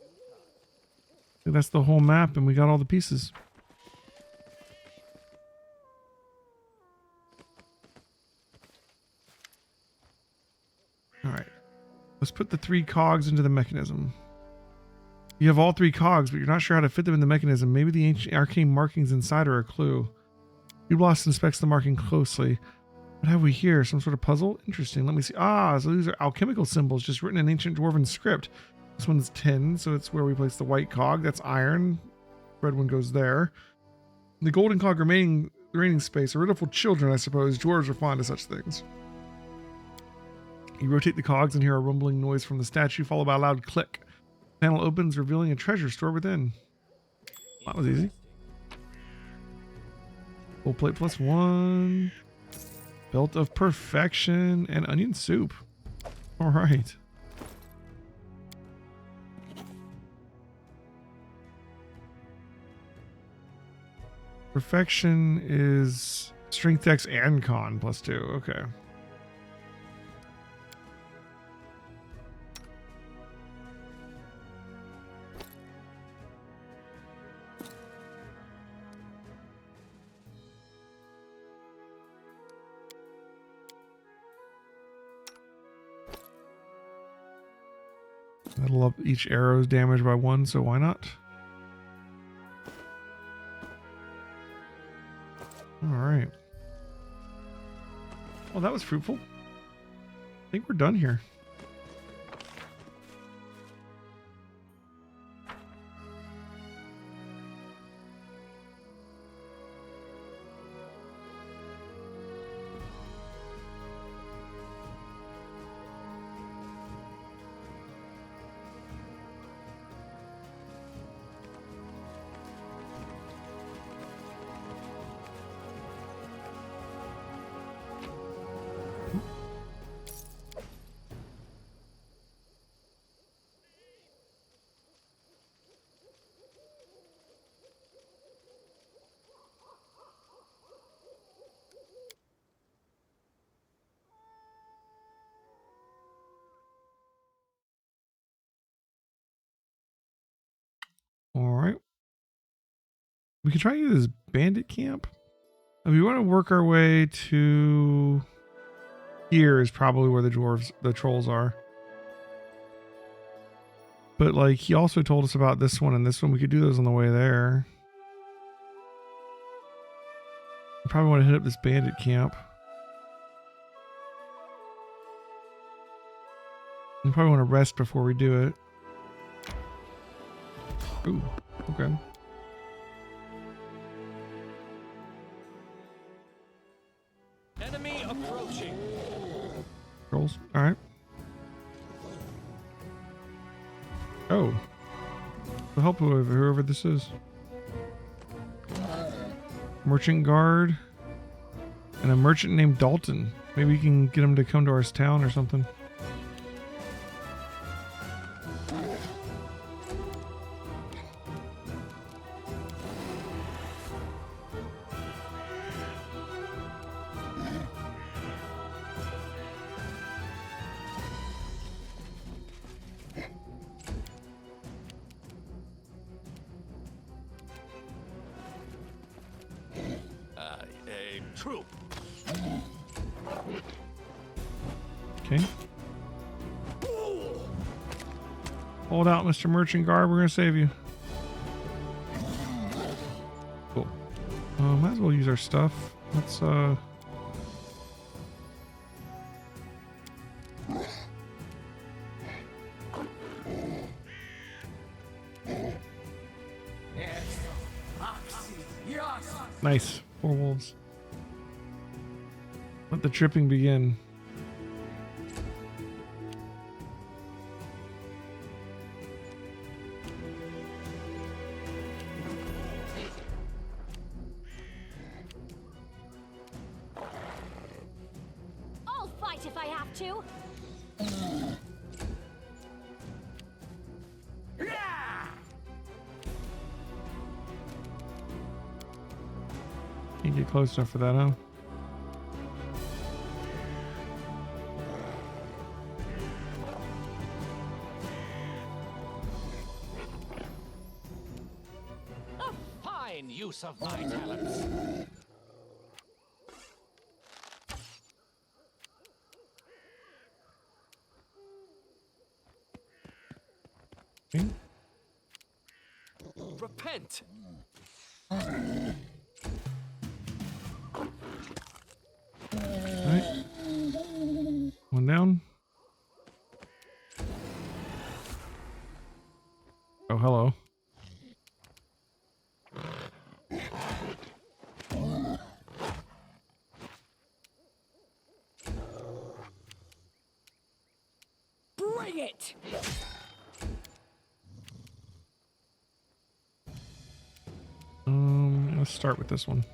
[SPEAKER 1] I think that's the whole map and we got all the pieces. Alright. Let's put the 3 cogs into the mechanism. You have all 3 cogs, but you're not sure how to fit them in the mechanism. Maybe the ancient arcane markings inside are a clue. Ublost inspects the marking closely. What have we here? Some sort of puzzle? Interesting. Let me see. Ah, so these are alchemical symbols just written in ancient dwarven script. This one's tin, so it's where we place the white cog. That's iron. Red one goes there. The golden cog remaining space. A riddle for children, I suppose. Dwarves are fond of such things. You rotate the cogs and hear a rumbling noise from the statue, followed by a loud click. The panel opens, revealing a treasure stored within. That was easy. Full plate +1. Belt of perfection and onion soup. All right. Perfection is strength, dex, and con +2. Okay. That'll up each arrow's damage by 1, so why not? Alright. Well, that was fruitful. I think we're done here. Alright. We can try to do this bandit camp. If we want to work our way to here is probably where the trolls are. But like he also told us about this one and this one. We could do those on the way there. We probably want to hit up this bandit camp. We probably want to rest before we do it. Ooh, okay.
[SPEAKER 2] Enemy approaching.
[SPEAKER 1] Trolls. All right. Oh. We'll help whoever this is. Merchant guard. And a merchant named Dalton. Maybe we can get him to come to our town or something.
[SPEAKER 3] Troop.
[SPEAKER 1] Okay. Hold out, Mr. Merchant Guard. We're going to save you. Cool. Might as well use our stuff. Let's, nice. 4 wolves. Let the tripping begin.
[SPEAKER 4] I'll fight if I have to.
[SPEAKER 1] Can't get close enough for that, huh?
[SPEAKER 2] Use of my talents.
[SPEAKER 1] Okay.
[SPEAKER 2] Repent.
[SPEAKER 1] Alright. One down. Oh, hello.
[SPEAKER 6] Bring it!
[SPEAKER 1] Let's start with this one.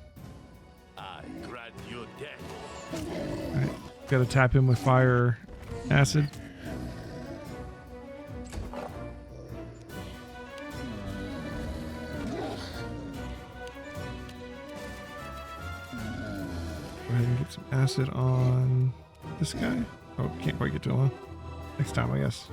[SPEAKER 1] Gotta tap him with fire acid. Go ahead and get some acid on this guy. Oh, can't quite get to him. Next time, I guess.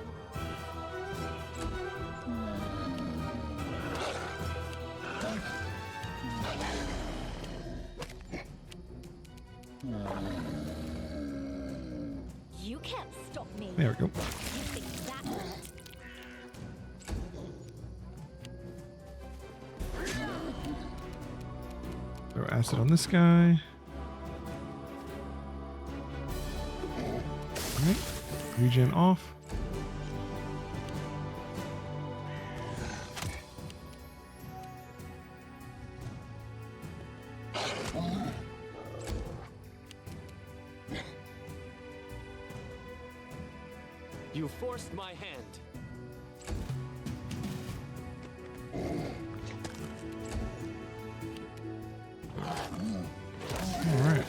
[SPEAKER 4] You can't stop me.
[SPEAKER 1] There we go.
[SPEAKER 4] You think that
[SPEAKER 1] Throw acid on this guy. Alright. Regen off.
[SPEAKER 2] You forced my hand.
[SPEAKER 1] Alright.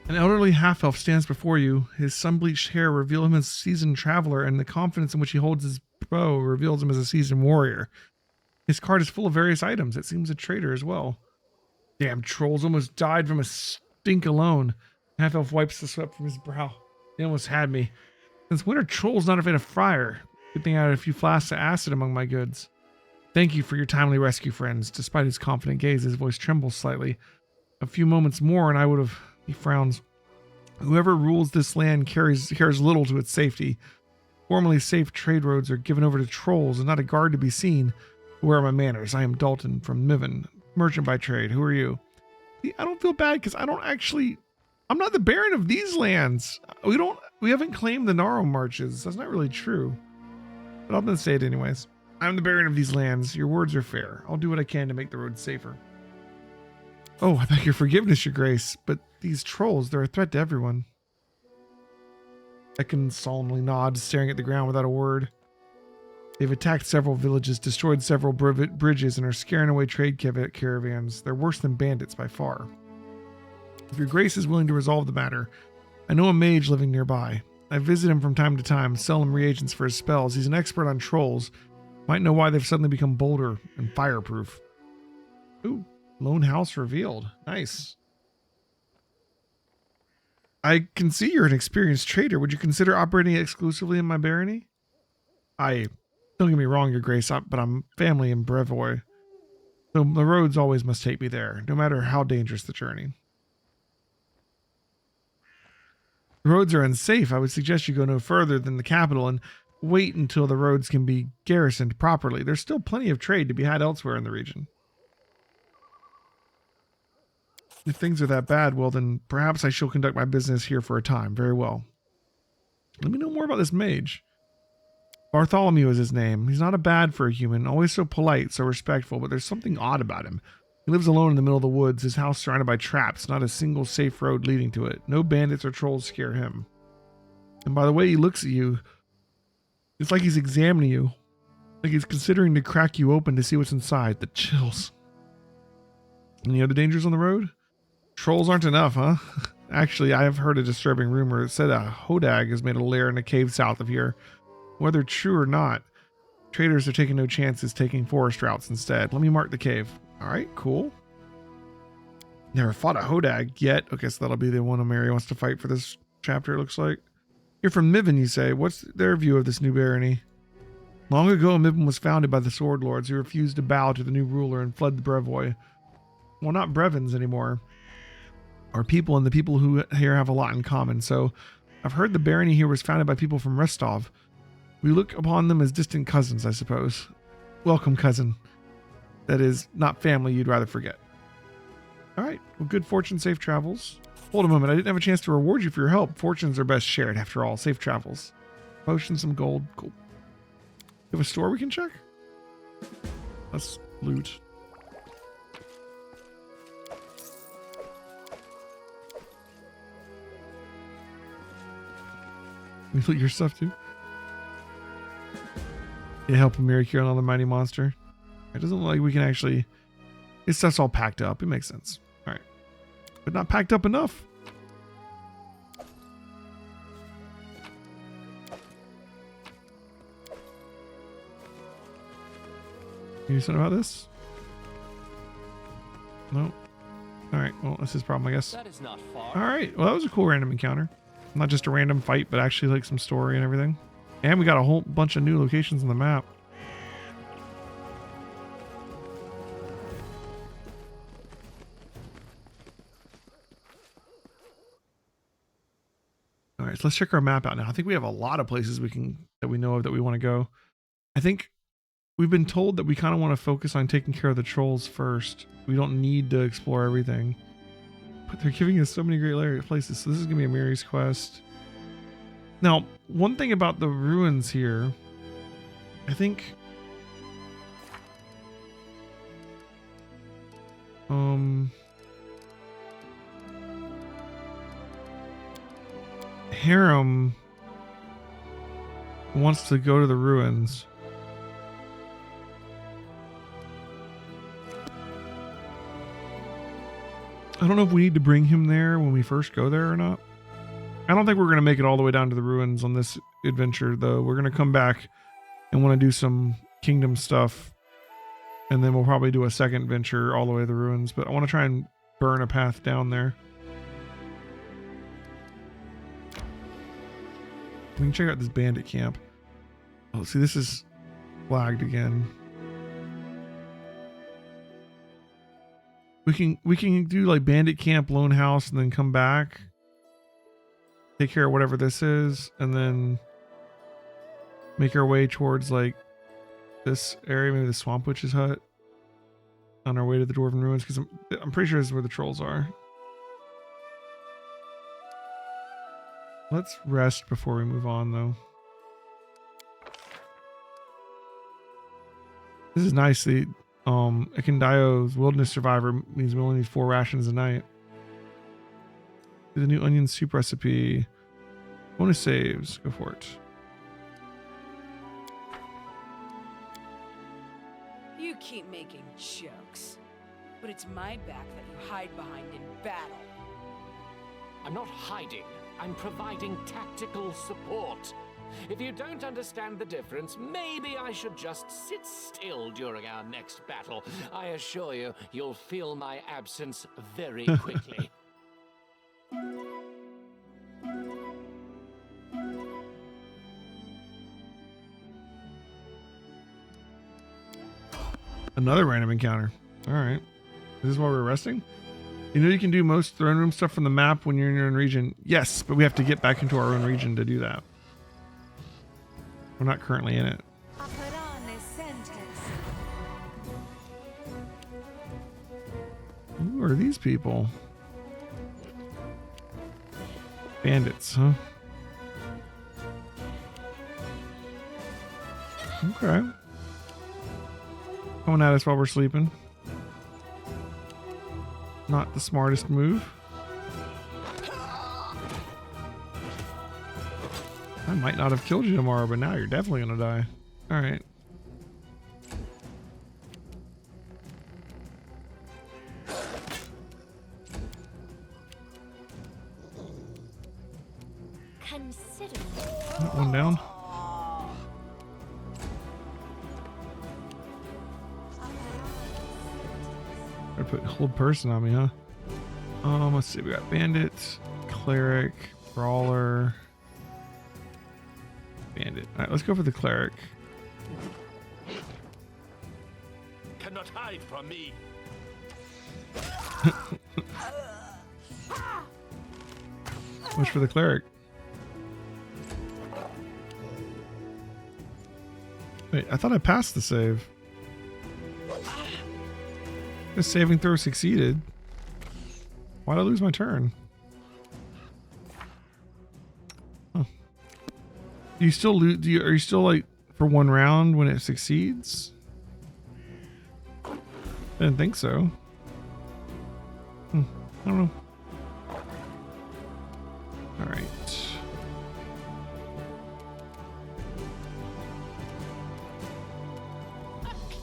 [SPEAKER 1] An elderly half-elf stands before you. His sun-bleached hair reveal him as a seasoned traveler, and the confidence in which he holds his bow reveals him as a seasoned warrior. His cart is full of various items. It seems a trader as well. Damn trolls almost died from a stink alone. Half-elf wipes the sweat from his brow. They almost had me. Since when are trolls not afraid of fire? Good thing I had a few flasks of acid among my goods. Thank you for your timely rescue, friends. Despite his confident gaze, his voice trembles slightly. A few moments more and I would have... He frowns. Whoever rules this land cares little to its safety. Formerly safe trade roads are given over to trolls and not a guard to be seen. Where are my manners? I am Dalton from Miven, merchant by trade. Who are you? See, I don't feel bad because I'm not the Baron of these lands. We haven't claimed the Gnarl Marches. That's not really true. But I'm going to say it anyways. I'm the Baron of these lands. Your words are fair. I'll do what I can to make the road safer. Oh, I beg your forgiveness, your grace. But these trolls, they're a threat to everyone. Ekon solemnly nods, staring at the ground without a word. They've attacked several villages, destroyed several bridges, and are scaring away trade caravans. They're worse than bandits by far. If your grace is willing to resolve the matter, I know a mage living nearby. I visit him from time to time, sell him reagents for his spells. He's an expert on trolls. Might know why they've suddenly become bolder and fireproof. Ooh, lone house revealed. Nice. I can see you're an experienced trader. Would you consider operating exclusively in my barony? Don't get me wrong, your grace, but I'm family in Brevoy. So the roads always must take me there, no matter how dangerous the journey. The roads are unsafe. I would suggest you go no further than the capital and wait until the roads can be garrisoned properly. There's still plenty of trade to be had elsewhere in the region. If things are that bad, well then perhaps I shall conduct my business here for a time. Very well. Let me know more about this mage. Bartholomew is his name. He's not a bad for a human, always so polite, so respectful, but there's something odd about him. He lives alone in the middle of the woods, his house surrounded by traps, not a single safe road leading to it. No bandits or trolls scare him. And by the way he looks at you, it's like he's examining you. Like he's considering to crack you open to see what's inside. The chills. Any other dangers on the road? Trolls aren't enough, huh? Actually, I have heard a disturbing rumor. It said a hodag has made a lair in a cave south of here. Whether true or not, traders are taking no chances taking forest routes instead. Let me mark the cave. Alright, cool. Never fought a hodag yet. Okay, so that'll be the one Mary wants to fight for this chapter, it looks like. You're from Miven, you say. What's their view of this new barony? Long ago, Miven was founded by the Sword Lords who refused to bow to the new ruler and fled the Brevoy. Well, not Brevins anymore. Our people and the people who here have a lot in common, so I've heard the barony here was founded by people from Restov. We look upon them as distant cousins, I suppose. Welcome, cousin. That is, not family you'd rather forget. Alright, well, good fortune, safe travels. Hold a moment, I didn't have a chance to reward you for your help. Fortunes are best shared, after all. Safe travels. Potion, some gold. Cool. You have a store we can check? Let's loot. We loot your stuff too? You help Amira cure another mighty monster. It doesn't look like we can actually... His stuff's all packed up. It makes sense. Alright. But not packed up enough. You something about this? No. All right. Well, that's his problem, I guess.
[SPEAKER 2] That is not far.
[SPEAKER 1] All right. Well, that was a cool random encounter. Not just a random fight, but actually like some story and everything. And we got a whole bunch of new locations on the map. All right, so let's check our map out now. I think we have a lot of places that we know of that we want to go. I think we've been told that we kind of want to focus on taking care of the trolls first. We don't need to explore everything. But they're giving us so many great places. So this is going to be a Mary's quest. Now, one thing about the ruins here, I think... Harem wants to go to the ruins. I don't know if we need to bring him there when we first go there or not. I don't think we're going to make it all the way down to the ruins on this adventure, though. We're going to come back and want to do some kingdom stuff. And then we'll probably do a second venture all the way to the ruins. But I want to try and burn a path down there. We can check out this bandit camp. Oh, see, this is flagged again. We can do like bandit camp, lone house, and then come back, take care of whatever this is, and then make our way towards like this area, maybe the swamp witch's hut, on our way to the dwarven ruins, because I'm pretty sure this is where the trolls are. Let's rest before we move on, though. This is nice. The Ikendio's Wilderness Survivor means we only need 4 rations a night. Do the new onion soup recipe. Bonus saves. Go for it.
[SPEAKER 6] You keep making jokes, but it's my back that you hide behind in battle.
[SPEAKER 2] I'm not hiding. I'm providing tactical support. If you don't understand the difference, maybe I should just sit still during our next battle. I assure you, you'll feel my absence very quickly.
[SPEAKER 1] Another random encounter. All right. Is this while we're resting? You know you can do most throne room stuff from the map when you're in your own region. Yes, but we have to get back into our own region to do that. We're not currently in it. Who are these people? Bandits, huh? Okay. Coming at us while we're sleeping. Not the smartest move. I might not have killed you tomorrow, but now you're definitely gonna die. All right.
[SPEAKER 4] Consider
[SPEAKER 1] That one down. I put hold person on me, huh? Let's see. We got bandit, cleric, brawler, bandit. All right, let's go for the cleric.
[SPEAKER 3] Cannot hide from me.
[SPEAKER 1] Much for the cleric. Wait, I thought I passed the save. The saving throw succeeded. Why'd I lose my turn? Huh. Do you still lose? Are you still like for 1 round when it succeeds? I didn't think so. I don't know. All right.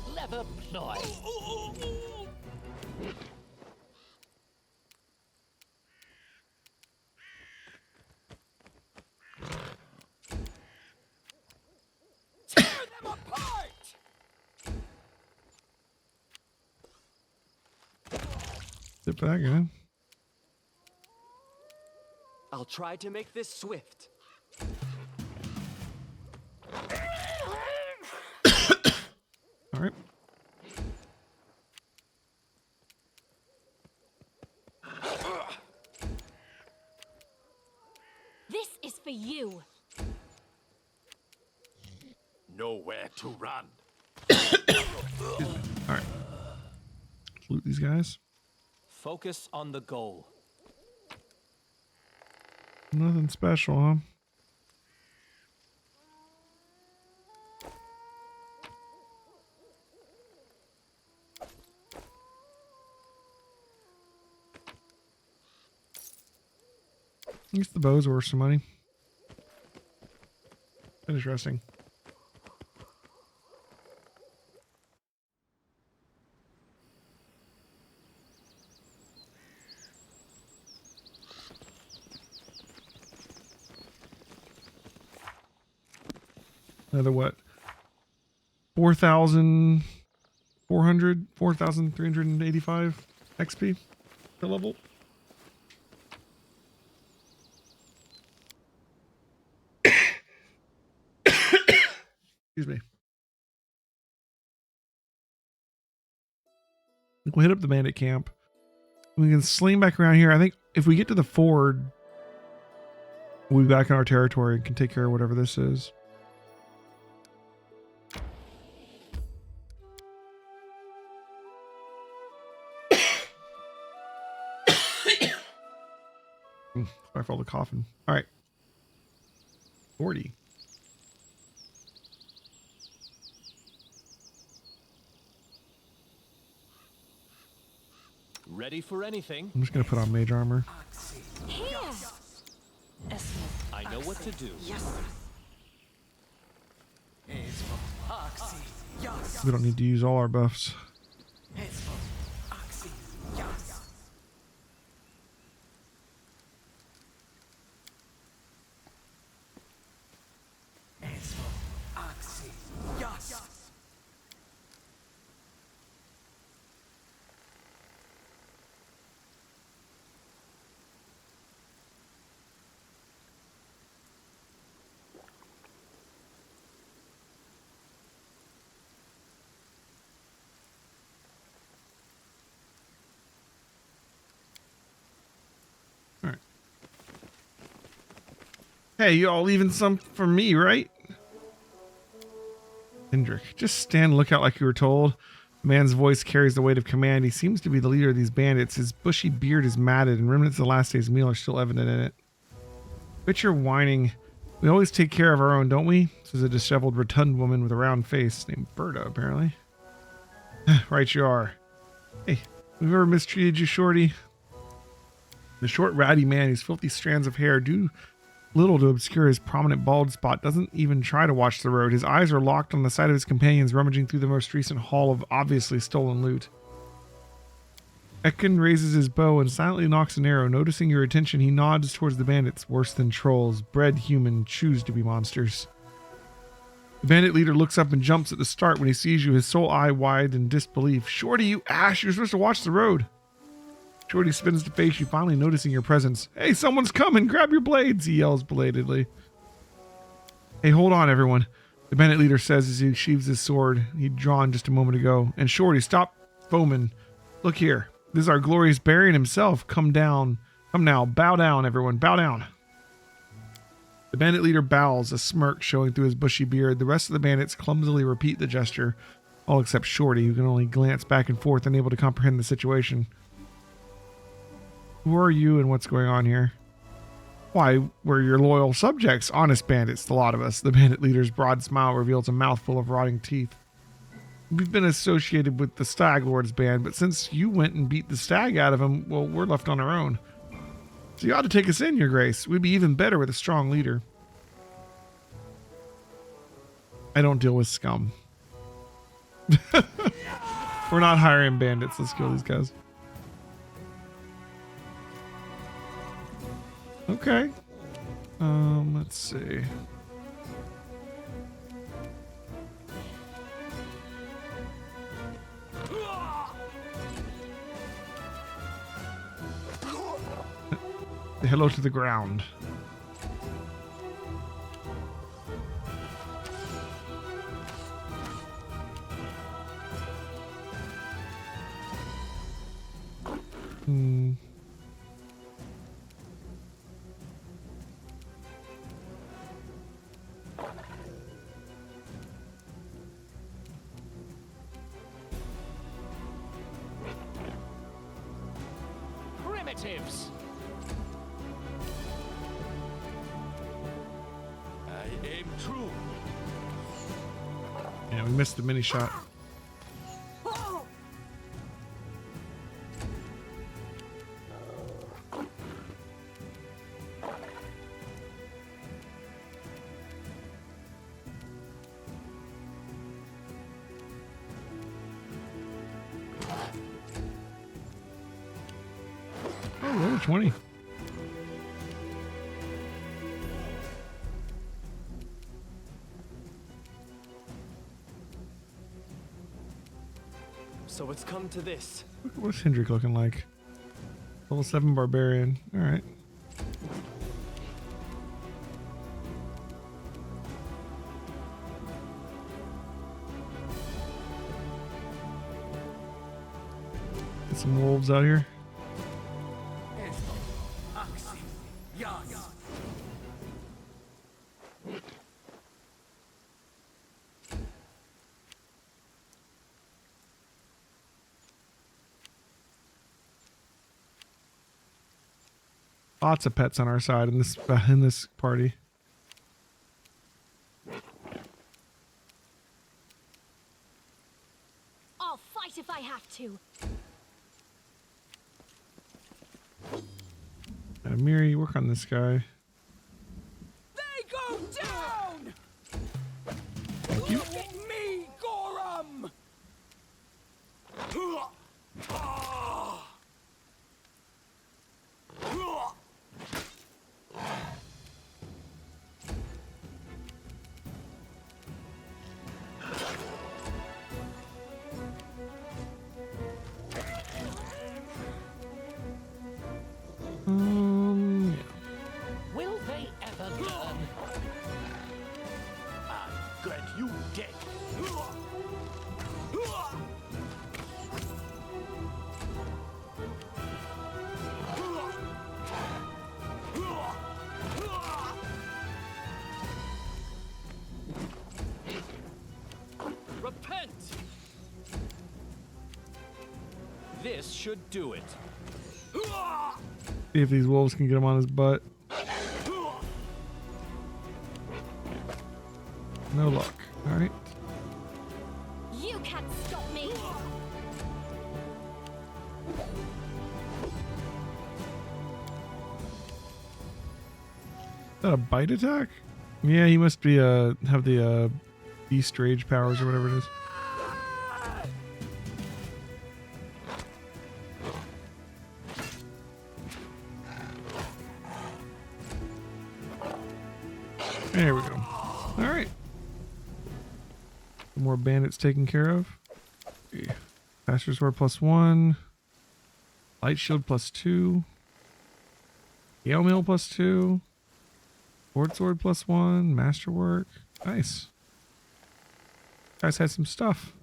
[SPEAKER 2] Clever ploy.
[SPEAKER 1] Tip for that guy.
[SPEAKER 5] I'll try to make this swift.
[SPEAKER 1] All right.
[SPEAKER 4] This is for you.
[SPEAKER 3] Nowhere to run.
[SPEAKER 1] All right. Loot these guys.
[SPEAKER 5] Focus on the goal.
[SPEAKER 1] Nothing special, huh? I guess the bow's worth some money. Interesting. Another what? 4,385 XP per level. Excuse me. We'll hit up the bandit camp. We can sling back around here. I think if we get to the ford, we'll be back in our territory and can take care of whatever this is. Sorry for all the coughing. All right. 40.
[SPEAKER 5] Ready for anything.
[SPEAKER 1] I'm just going to put on mage armor.
[SPEAKER 4] Here.
[SPEAKER 5] I know what to do.
[SPEAKER 1] We don't need to use all our buffs. Hey, you all leaving some for me, right? Hendrik, just stand lookout like you were told. The man's voice carries the weight of command. He seems to be the leader of these bandits. His bushy beard is matted, and remnants of the last day's meal are still evident in it. Quit your whining. We always take care of our own, don't we? Says a disheveled, rotund woman with a round face, named Berta, apparently. Right you are. Hey, we've ever mistreated you, Shorty? The short, ratty man, whose filthy strands of hair do little to obscure his prominent bald spot, doesn't even try to watch the road. His eyes are locked on the sight of his companions rummaging through the most recent haul of obviously stolen loot. Ekin raises his bow and silently knocks an arrow. Noticing your attention, he nods towards the bandits, worse than trolls, bred human, choose to be monsters. The bandit leader looks up and jumps at the start when he sees you, his sole eye wide in disbelief. Shorty, you ass, you're supposed to watch the road. Shorty spins to face you, finally noticing your presence. Hey, someone's coming! Grab your blades! He yells belatedly. Hey, hold on, everyone. The bandit leader says as he sheaves his sword he'd drawn just a moment ago. And Shorty, stop foaming. Look here. This is our glorious Baron himself. Come down. Come now. Bow down, everyone. Bow down. The bandit leader bows, a smirk showing through his bushy beard. The rest of the bandits clumsily repeat the gesture, all except Shorty, who can only glance back and forth, unable to comprehend the situation. Who are you and what's going on here? Why, we're your loyal subjects, honest bandits, the lot of us. The bandit leader's broad smile reveals a mouthful of rotting teeth. We've been associated with the Stag Lord's band, but since you went and beat the stag out of him, well, we're left on our own. So you ought to take us in, your grace. We'd be even better with a strong leader. I don't deal with scum. We're not hiring bandits. Let's kill these guys. Okay. Let's see. Say hello to the ground. Hmm.
[SPEAKER 2] Primitives.
[SPEAKER 3] I aim true.
[SPEAKER 1] Yeah, we missed the mini shot. Oh, level 20.
[SPEAKER 5] So it's come to this.
[SPEAKER 1] What's Hendrik looking like? Level 7 barbarian. All right. Get some wolves out here. Lots of pets on our side in this party.
[SPEAKER 4] I'll fight if I have to.
[SPEAKER 1] Miri, work on this guy.
[SPEAKER 6] They go down!
[SPEAKER 1] Thank you.
[SPEAKER 6] Look at me, Gorum!
[SPEAKER 1] Yeah.
[SPEAKER 2] Will they ever learn?
[SPEAKER 3] I grant you dead.
[SPEAKER 5] Repent! This should do it.
[SPEAKER 1] See if these wolves can get him on his butt. No luck. All right.
[SPEAKER 4] You can't stop me.
[SPEAKER 1] Is that a bite attack? Yeah, he must be have the beast rage powers or whatever it is. There we go. All right. More bandits taken care of. Okay. Master Sword +1. Light Shield +2. Gale Mail +2. Sword +1. Masterwork. Nice. Guys had some stuff.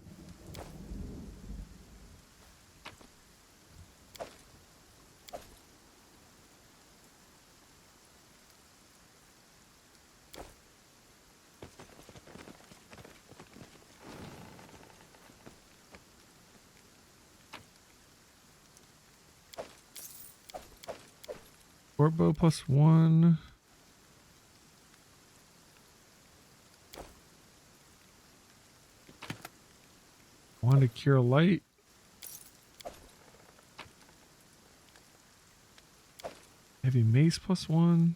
[SPEAKER 1] Short bow +1. One to cure light. Heavy mace +1.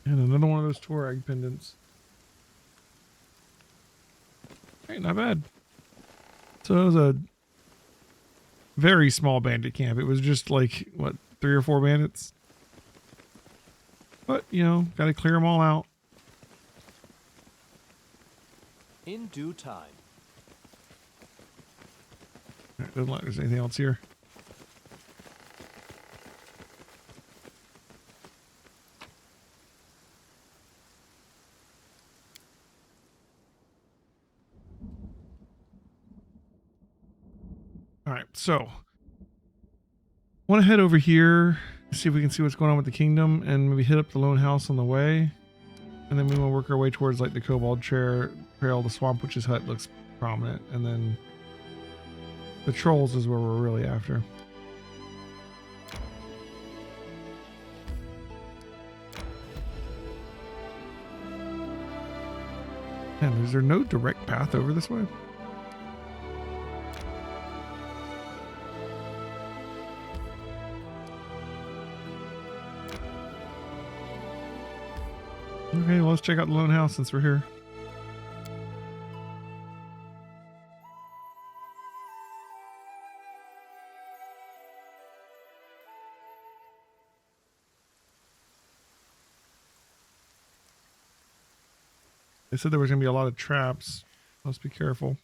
[SPEAKER 1] And another one of those Torag pendants. Hey, not bad. So it was a very small bandit camp. It was just like, what, 3 or 4 bandits? But, you know, gotta clear them all out.
[SPEAKER 5] In due time.
[SPEAKER 1] Alright, doesn't look like there's anything else here. Alright, so want to head over here, see if we can see what's going on with the kingdom, and maybe hit up the lone house on the way. And then we want to work our way towards like the Kobold Trail, the Swamp Witch's hut looks prominent, and then the trolls is where we're really after. Man, is there no direct path over this way? Okay, well, let's check out the lone house since we're here. They said there was going to be a lot of traps. Must be careful.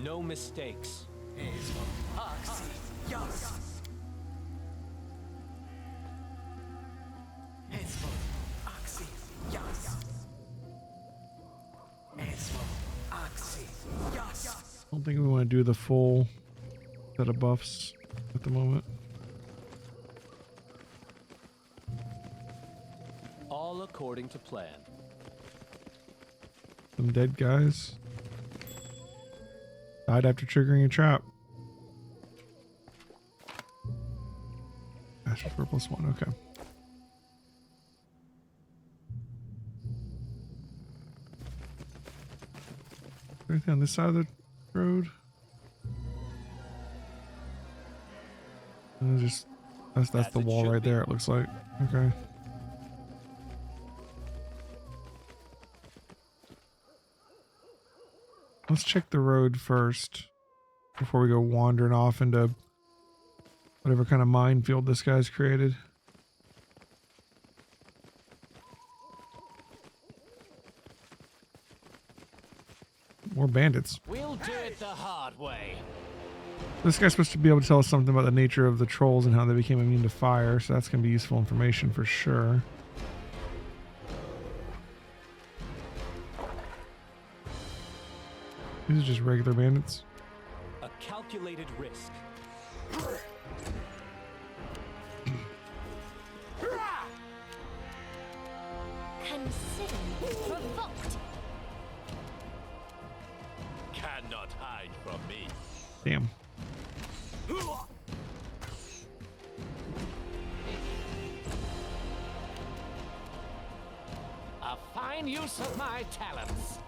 [SPEAKER 5] No mistakes.
[SPEAKER 1] I don't think we want to do the full set of buffs at the moment.
[SPEAKER 5] All according to plan.
[SPEAKER 1] Some dead guys. Died after triggering a trap. Ash for +1, okay. Anything on this side of the road? And just that's
[SPEAKER 5] As
[SPEAKER 1] the
[SPEAKER 5] it
[SPEAKER 1] wall
[SPEAKER 5] should
[SPEAKER 1] right
[SPEAKER 5] be.
[SPEAKER 1] there, it looks like. Okay. Let's check the road first before we go wandering off into whatever kind of minefield this guy's created. More bandits.
[SPEAKER 2] We'll do it the hard way.
[SPEAKER 1] This guy's supposed to be able to tell us something about the nature of the trolls and how they became immune to fire, so that's going to be useful information for sure. These are just regular bandits.
[SPEAKER 5] A calculated risk.
[SPEAKER 4] Consider me provoked.
[SPEAKER 3] Cannot hide from me.
[SPEAKER 1] Damn.
[SPEAKER 2] A fine use of my talents.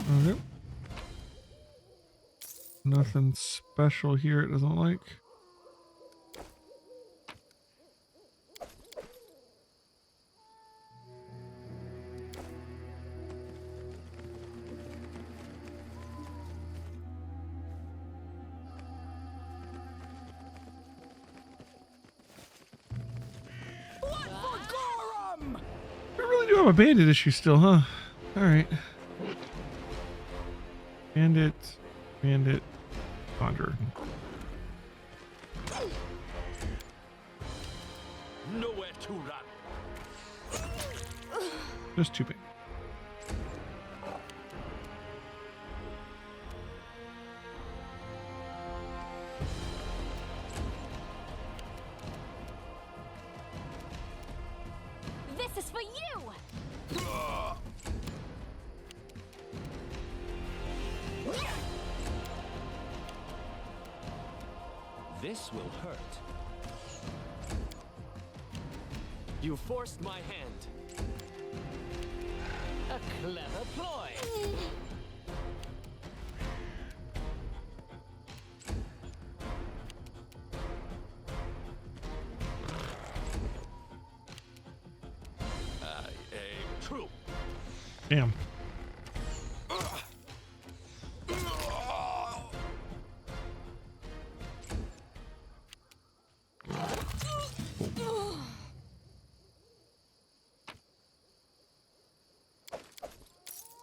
[SPEAKER 1] Okay. Nothing special here, it doesn't look like. We really do have a bandit issue still, huh? Alright. Bandit, Conjurer.
[SPEAKER 3] Nowhere to run.
[SPEAKER 1] Just two bandits.
[SPEAKER 4] This is for you!
[SPEAKER 5] This will hurt. You forced my hand.
[SPEAKER 2] A clever ploy.
[SPEAKER 3] I aim true.
[SPEAKER 1] Damn.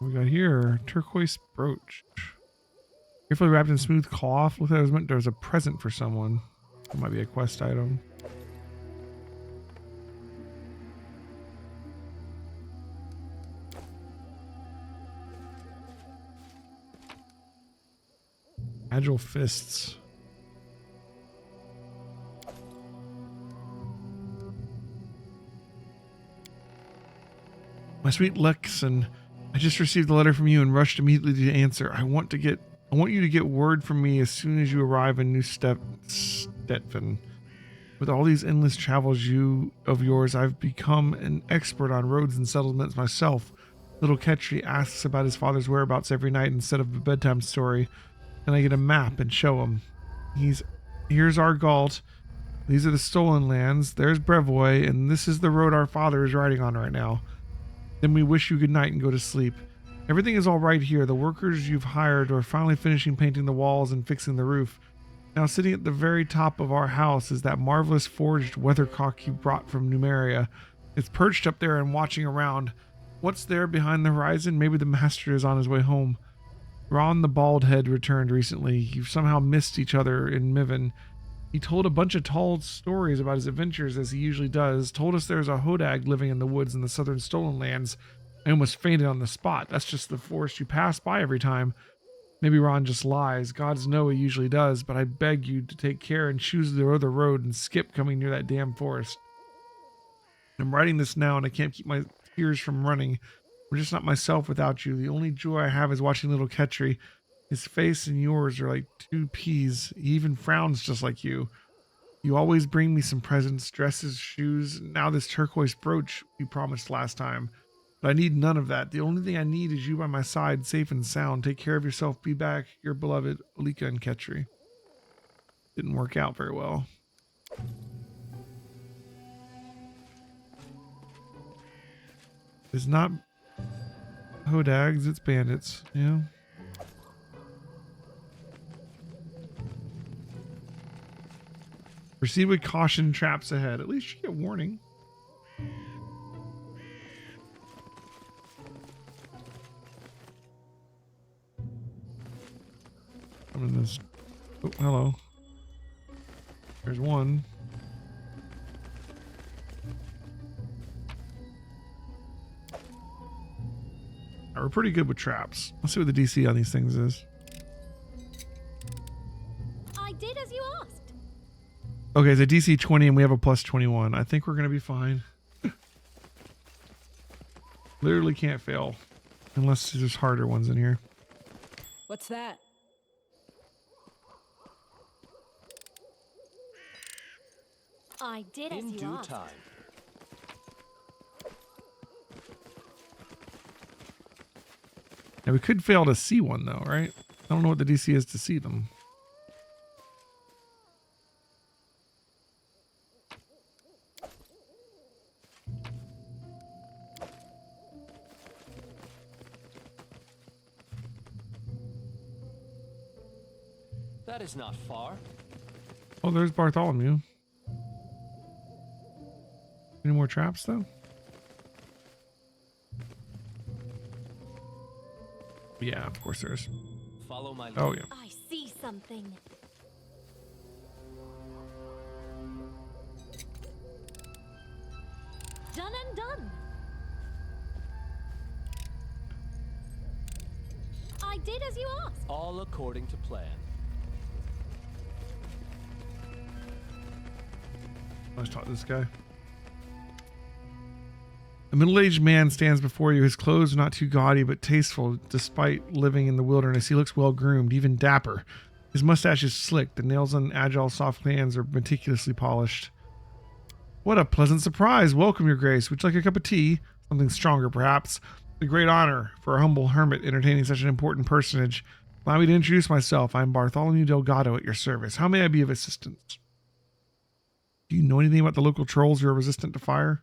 [SPEAKER 1] What we got here? Turquoise brooch. Carefully wrapped in smooth cloth. Looked like it was meant there was a present for someone. That might be a quest item. Agile fists. My sweet Lexon, I just received a letter from you and rushed immediately to answer. I want you to get word from me as soon as you arrive in New Stetson. With all these endless travels of yours, I've become an expert on roads and settlements myself. Little Ketri asks about his father's whereabouts every night instead of a bedtime story. Then I get a map and show him. Here's our Galt. These are the stolen lands. There's Brevoy, and this is the road our father is riding on right now. Then we wish you good night and go to sleep. Everything is all right here. The workers you've hired are finally finishing painting the walls and fixing the roof. Now sitting at the very top of our house is that marvelous forged weathercock you brought from Numeria. It's perched up there and watching around. What's there behind the horizon? Maybe the master is on his way home. Ron the Baldhead returned recently. You've somehow missed each other in Miven. He told a bunch of tall stories about his adventures as he usually does. Told us there's a hodag living in the woods in the southern stolen lands. I almost fainted on the spot. That's just the forest you pass by every time. Maybe Ron just lies. Gods know he usually does, but I beg you to take care and choose the other road and skip coming near that damn forest. I'm writing this now and I can't keep my tears from running. I'm just not myself without you. The only joy I have is watching little Ketri. His face and yours are like two peas. He even frowns just like you. You always bring me some presents, dresses, shoes. Now this turquoise brooch you promised last time. But I need none of that. The only thing I need is you by my side, safe and sound. Take care of yourself. Be back. Your beloved Alika and Ketri. Didn't work out very well. It's not hodags, it's bandits. Yeah. Proceed with caution, traps ahead. At least you get warning. I'm in this. Oh, hello. There's one. We're pretty good with traps. Let's see what the DC on these things is.
[SPEAKER 4] I did as you asked.
[SPEAKER 1] Okay, it's a DC 20 and we have a plus 21. I think we're going to be fine. Literally can't fail. Unless there's harder ones in here.
[SPEAKER 6] What's that?
[SPEAKER 4] I did as
[SPEAKER 5] In
[SPEAKER 4] you
[SPEAKER 5] due
[SPEAKER 4] asked.
[SPEAKER 5] time.
[SPEAKER 1] Now we could fail to see one though, right? I don't know what the DC is to see them.
[SPEAKER 5] That is not far.
[SPEAKER 1] Oh, there's Bartholomew. Any more traps though? Yeah, of course there is.
[SPEAKER 5] Follow my lead.
[SPEAKER 1] Oh yeah.
[SPEAKER 4] I see something. Done and done. I did as you asked.
[SPEAKER 5] All according to plan.
[SPEAKER 1] Let's talk to this guy. A middle-aged man stands before you. His clothes are not too gaudy, but tasteful. Despite living in the wilderness, he looks well-groomed, even dapper. His mustache is slick. The nails on agile, soft hands are meticulously polished. What a pleasant surprise. Welcome, Your Grace. Would you like a cup of tea? Something stronger, perhaps. It's a great honor for a humble hermit entertaining such an important personage. Allow me to introduce myself. I'm Bartholomew Delgado at your service. How may I be of assistance? Do you know anything about the local trolls who are resistant to fire?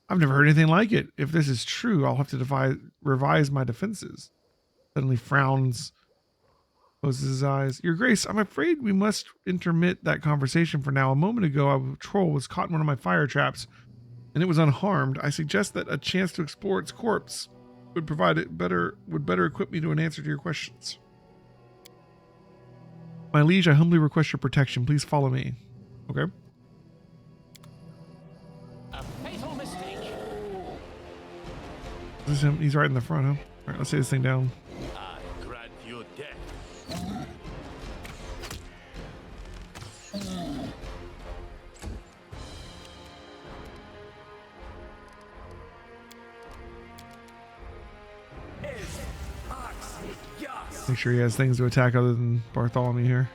[SPEAKER 1] I've never heard anything like it. If this is true, I'll have to revise my defenses. Suddenly frowns, closes his eyes. Your Grace, I'm afraid we must intermit that conversation for now. A moment ago, a troll was caught in one of my fire traps, and it was unharmed. I suggest that a chance to explore its corpse would better equip me to an answer to your questions. My liege, I humbly request your protection. Please follow me. Okay.
[SPEAKER 2] A fatal mistake.
[SPEAKER 1] This is him. He's right in the front, huh? All right, let's take this thing down.
[SPEAKER 3] I grant you death.
[SPEAKER 1] Make sure he has things to attack other than Bartholomew here.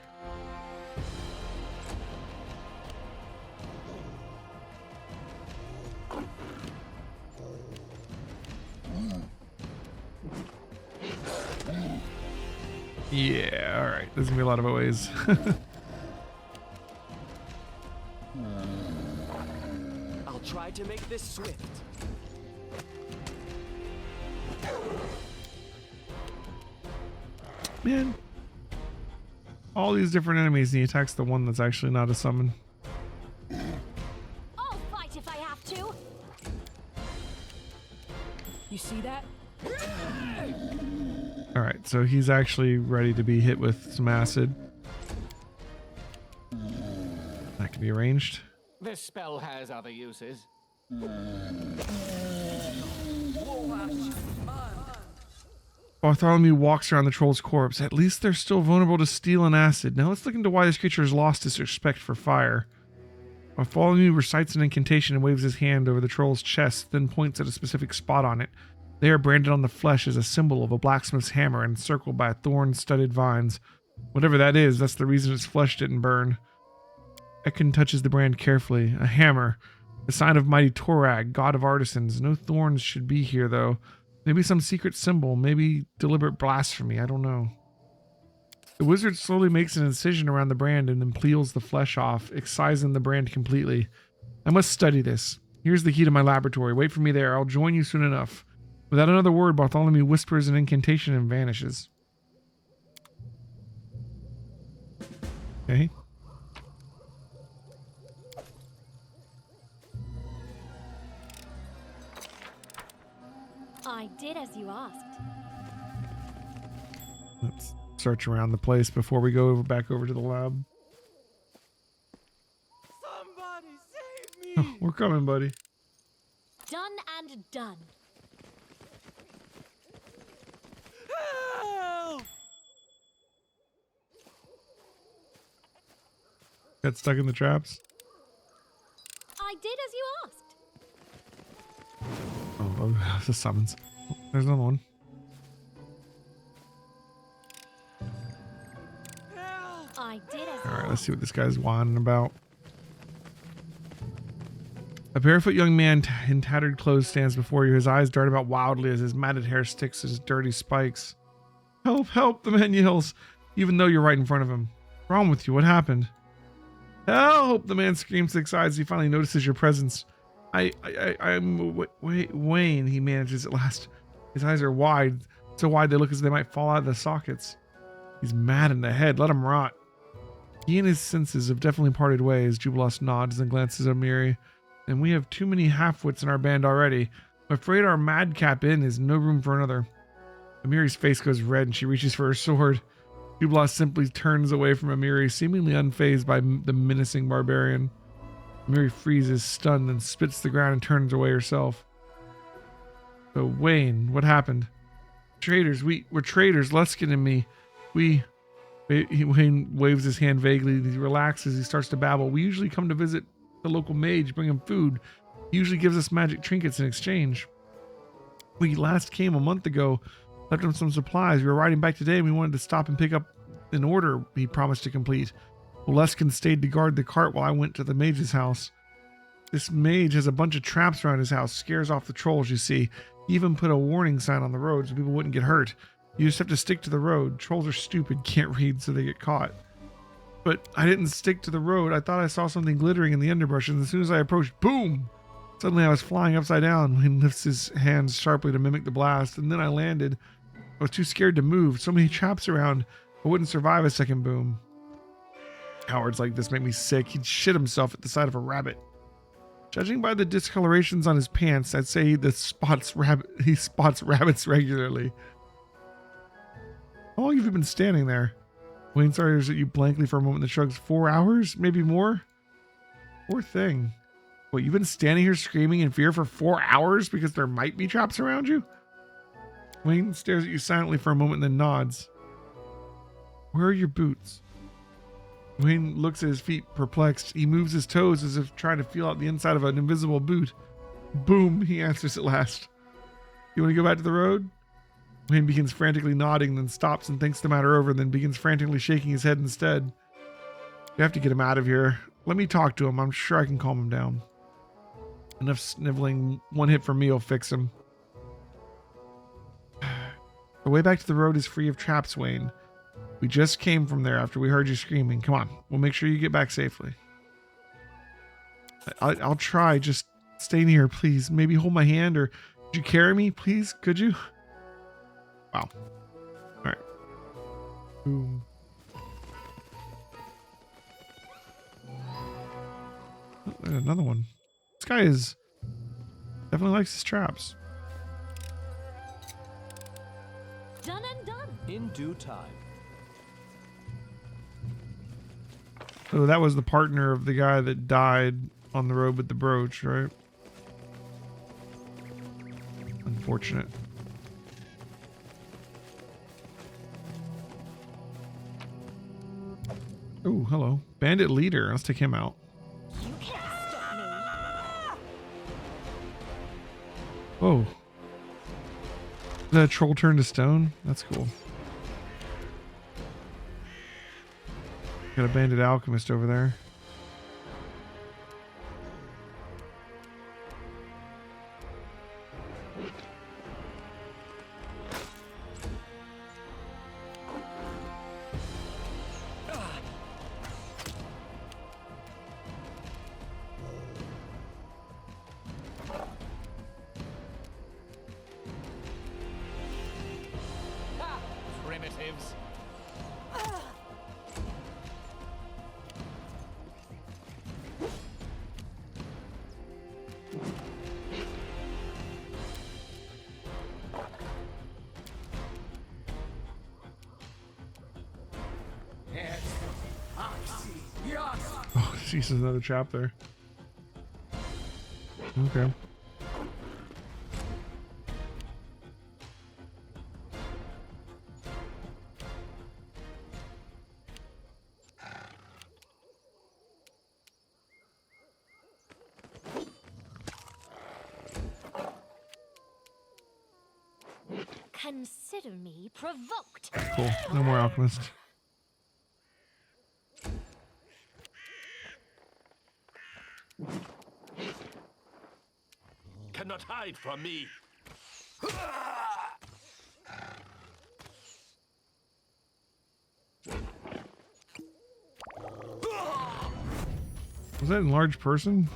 [SPEAKER 1] Yeah, all right. There's gonna be a lot of OAs.
[SPEAKER 5] I'll try to make this swift.
[SPEAKER 1] Man, all these different enemies, and he attacks the one that's actually not a summon.
[SPEAKER 4] I'll fight if I have to.
[SPEAKER 6] You see that?
[SPEAKER 1] All right, so he's actually ready to be hit with some acid. That can be arranged.
[SPEAKER 2] This spell has other uses.
[SPEAKER 1] Bartholomew walks around the troll's corpse. At least they're still vulnerable to steel and acid. Now let's look into why this creature has lost its respect for fire. Bartholomew recites an incantation and waves his hand over the troll's chest, then points at a specific spot on it. They are branded on the flesh as a symbol of a blacksmith's hammer and encircled by thorn-studded vines. Whatever that is, that's the reason its flesh didn't burn. Ekin touches the brand carefully. A hammer. A sign of mighty Torag, god of artisans. No thorns should be here, though. Maybe some secret symbol. Maybe deliberate blasphemy. I don't know. The wizard slowly makes an incision around the brand and then peels the flesh off, excising the brand completely. I must study this. Here's the key to my laboratory. Wait for me there. I'll join you soon enough. Without another word, Bartholomew whispers an incantation and vanishes. Okay.
[SPEAKER 4] I did as you asked.
[SPEAKER 1] Let's search around the place before we go back over to the lab.
[SPEAKER 5] Somebody save me!
[SPEAKER 1] Oh, we're coming, buddy.
[SPEAKER 4] Done and done.
[SPEAKER 5] Help!
[SPEAKER 1] Got stuck in the traps.
[SPEAKER 4] I did as you asked.
[SPEAKER 1] Oh, the summons. Oh, there's another one.
[SPEAKER 4] I did as
[SPEAKER 1] All right, let's see what this guy's whining about. A barefoot young man in tattered clothes stands before you. His eyes dart about wildly as his matted hair sticks to his dirty spikes. Help, help, the man yells, even though you're right in front of him. What's wrong with you? What happened? Help, the man screams to eyes as he finally notices your presence. I'm Wayne, he manages at last. His eyes are wide, so wide they look as if they might fall out of the sockets. He's mad in the head. Let him rot. He and his senses have definitely parted ways. Jubilos nods and glances at Miri. And we have too many half-wits in our band already. I'm afraid our madcap inn is no room for another. Amiri's face goes red and she reaches for her sword. Jubilos simply turns away from Amiri, seemingly unfazed by the menacing barbarian. Amiri freezes, stunned, and spits the ground and turns away herself. So, Wayne, what happened? Traitors, we're traitors, Luskin and me. Wayne waves his hand vaguely. He relaxes. He starts to babble. We usually come to visit the local mage, bring him food. He usually gives us magic trinkets in exchange. We last came a month ago, left him some supplies. We were riding back today and we wanted to stop and pick up an order he promised to complete. Well, Luskin stayed to guard the cart while I went to the mage's house. This mage has a bunch of traps around his house, scares off the trolls, you see. He even put a warning sign on the road so people wouldn't get hurt. You just have to stick to the road. Trolls are stupid, can't read, so they get caught. But I didn't stick to the road. I thought I saw something glittering in the underbrush, and as soon as I approached, boom! Suddenly I was flying upside down. He lifts his hands sharply to mimic the blast, and then I landed. I was too scared to move. So many traps around. I wouldn't survive a second boom. Cowards like this make me sick. He'd shit himself at the sight of a rabbit. Judging by the discolorations on his pants, I'd say he spots rabbits regularly. How long have you been standing there? Wayne stares at you blankly for a moment and shrugs. 4 hours? Maybe more? Poor thing. What, you've been standing here screaming in fear for 4 hours because there might be traps around you? Wayne stares at you silently for a moment and then nods. Where are your boots? Wayne looks at his feet, perplexed. He moves his toes as if trying to feel out the inside of an invisible boot. Boom, he answers at last. You want to go back to the road? Wayne begins frantically nodding, then stops and thinks the matter over, then begins frantically shaking his head instead. You have to get him out of here. Let me talk to him. I'm sure I can calm him down. Enough sniveling. One hit from me will fix him. The way back to the road is free of traps, Wayne. We just came from there after we heard you screaming. Come on, we'll make sure you get back safely. I'll try. Just stay near, please. Maybe hold my hand, or could you carry me, please? Could you? Wow. All right. Boom. Oh, there's another one. This guy is definitely likes his traps.
[SPEAKER 4] Done and done.
[SPEAKER 5] In due time.
[SPEAKER 1] So that was the partner of the guy that died on the road with the brooch, right? Unfortunate. Oh, hello. Bandit leader. Let's take him out.
[SPEAKER 4] You can't stop me.
[SPEAKER 1] Whoa. Is that a troll turned to stone? That's cool. Got a bandit alchemist over there.
[SPEAKER 2] Primitives.
[SPEAKER 1] Oh, jeez, there's another trap there. Okay.
[SPEAKER 4] Consider me provoked.
[SPEAKER 1] Cool. No more alchemist.
[SPEAKER 3] Cannot hide from me.
[SPEAKER 1] Was that an enlarged person?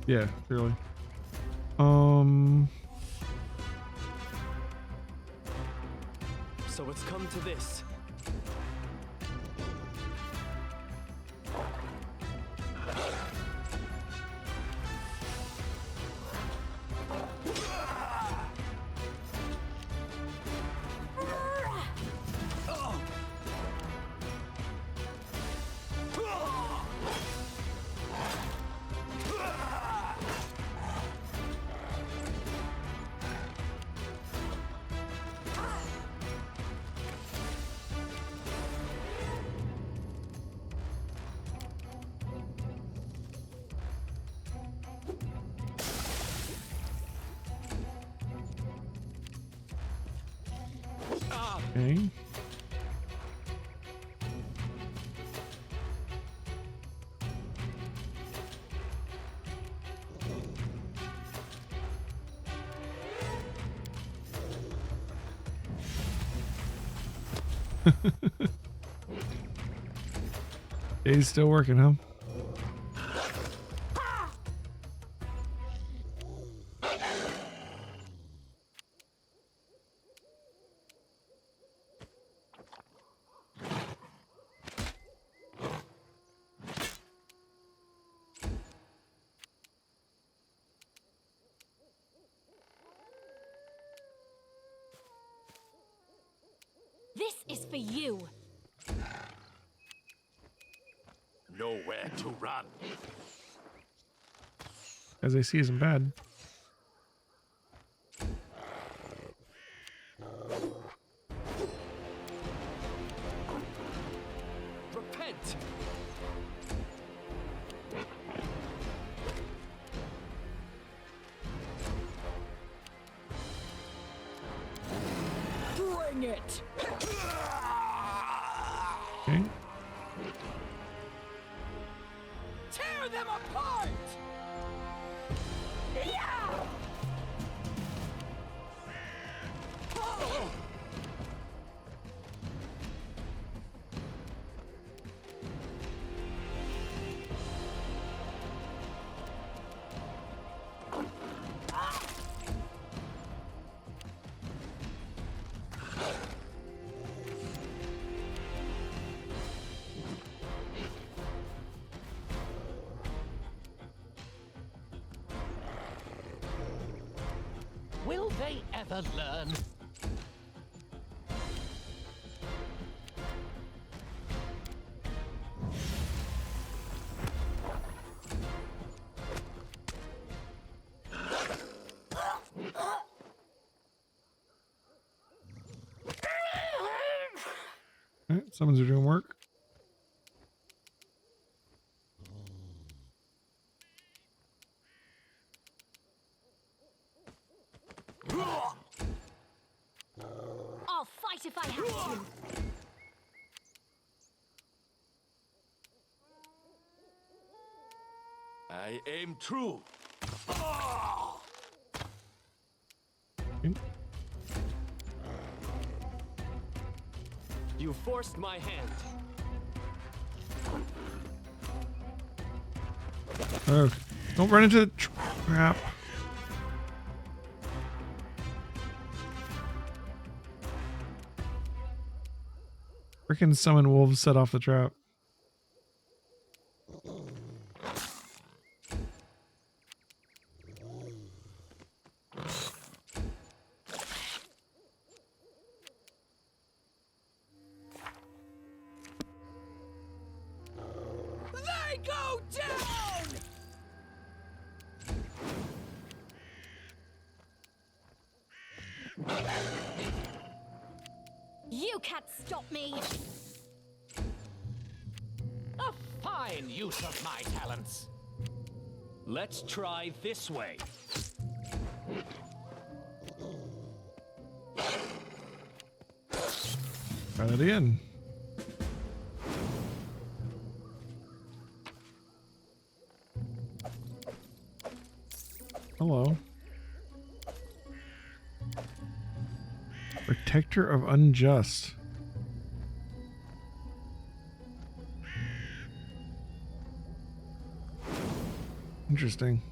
[SPEAKER 1] Yeah, clearly.
[SPEAKER 5] So it's come to this.
[SPEAKER 1] Okay. He's still working, huh?
[SPEAKER 4] This is for you.
[SPEAKER 3] Nowhere to run.
[SPEAKER 1] As I see isn't bad.
[SPEAKER 5] Repent! Bring it!
[SPEAKER 1] Okay.
[SPEAKER 5] Tear them apart! Yeah! Oh!
[SPEAKER 2] Will they ever learn?
[SPEAKER 1] All right, summons are doing work.
[SPEAKER 4] I'll fight if I have to.
[SPEAKER 3] I aim true.
[SPEAKER 1] Okay.
[SPEAKER 5] You forced my hand.
[SPEAKER 1] Okay. Don't run into the trap. Freaking summon wolves set off the trap.
[SPEAKER 6] They go down!
[SPEAKER 4] You can't stop me.
[SPEAKER 2] A fine use of my talents.
[SPEAKER 5] Let's try this way.
[SPEAKER 1] Try that again. Hello. Protector of Unjust. Interesting.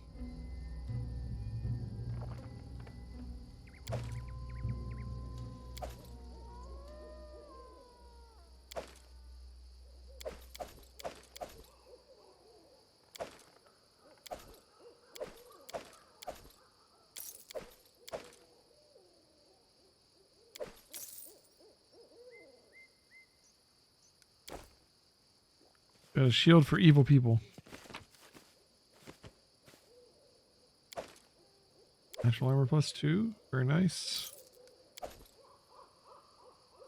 [SPEAKER 1] Got a shield for evil people. Natural armor +2. Very nice.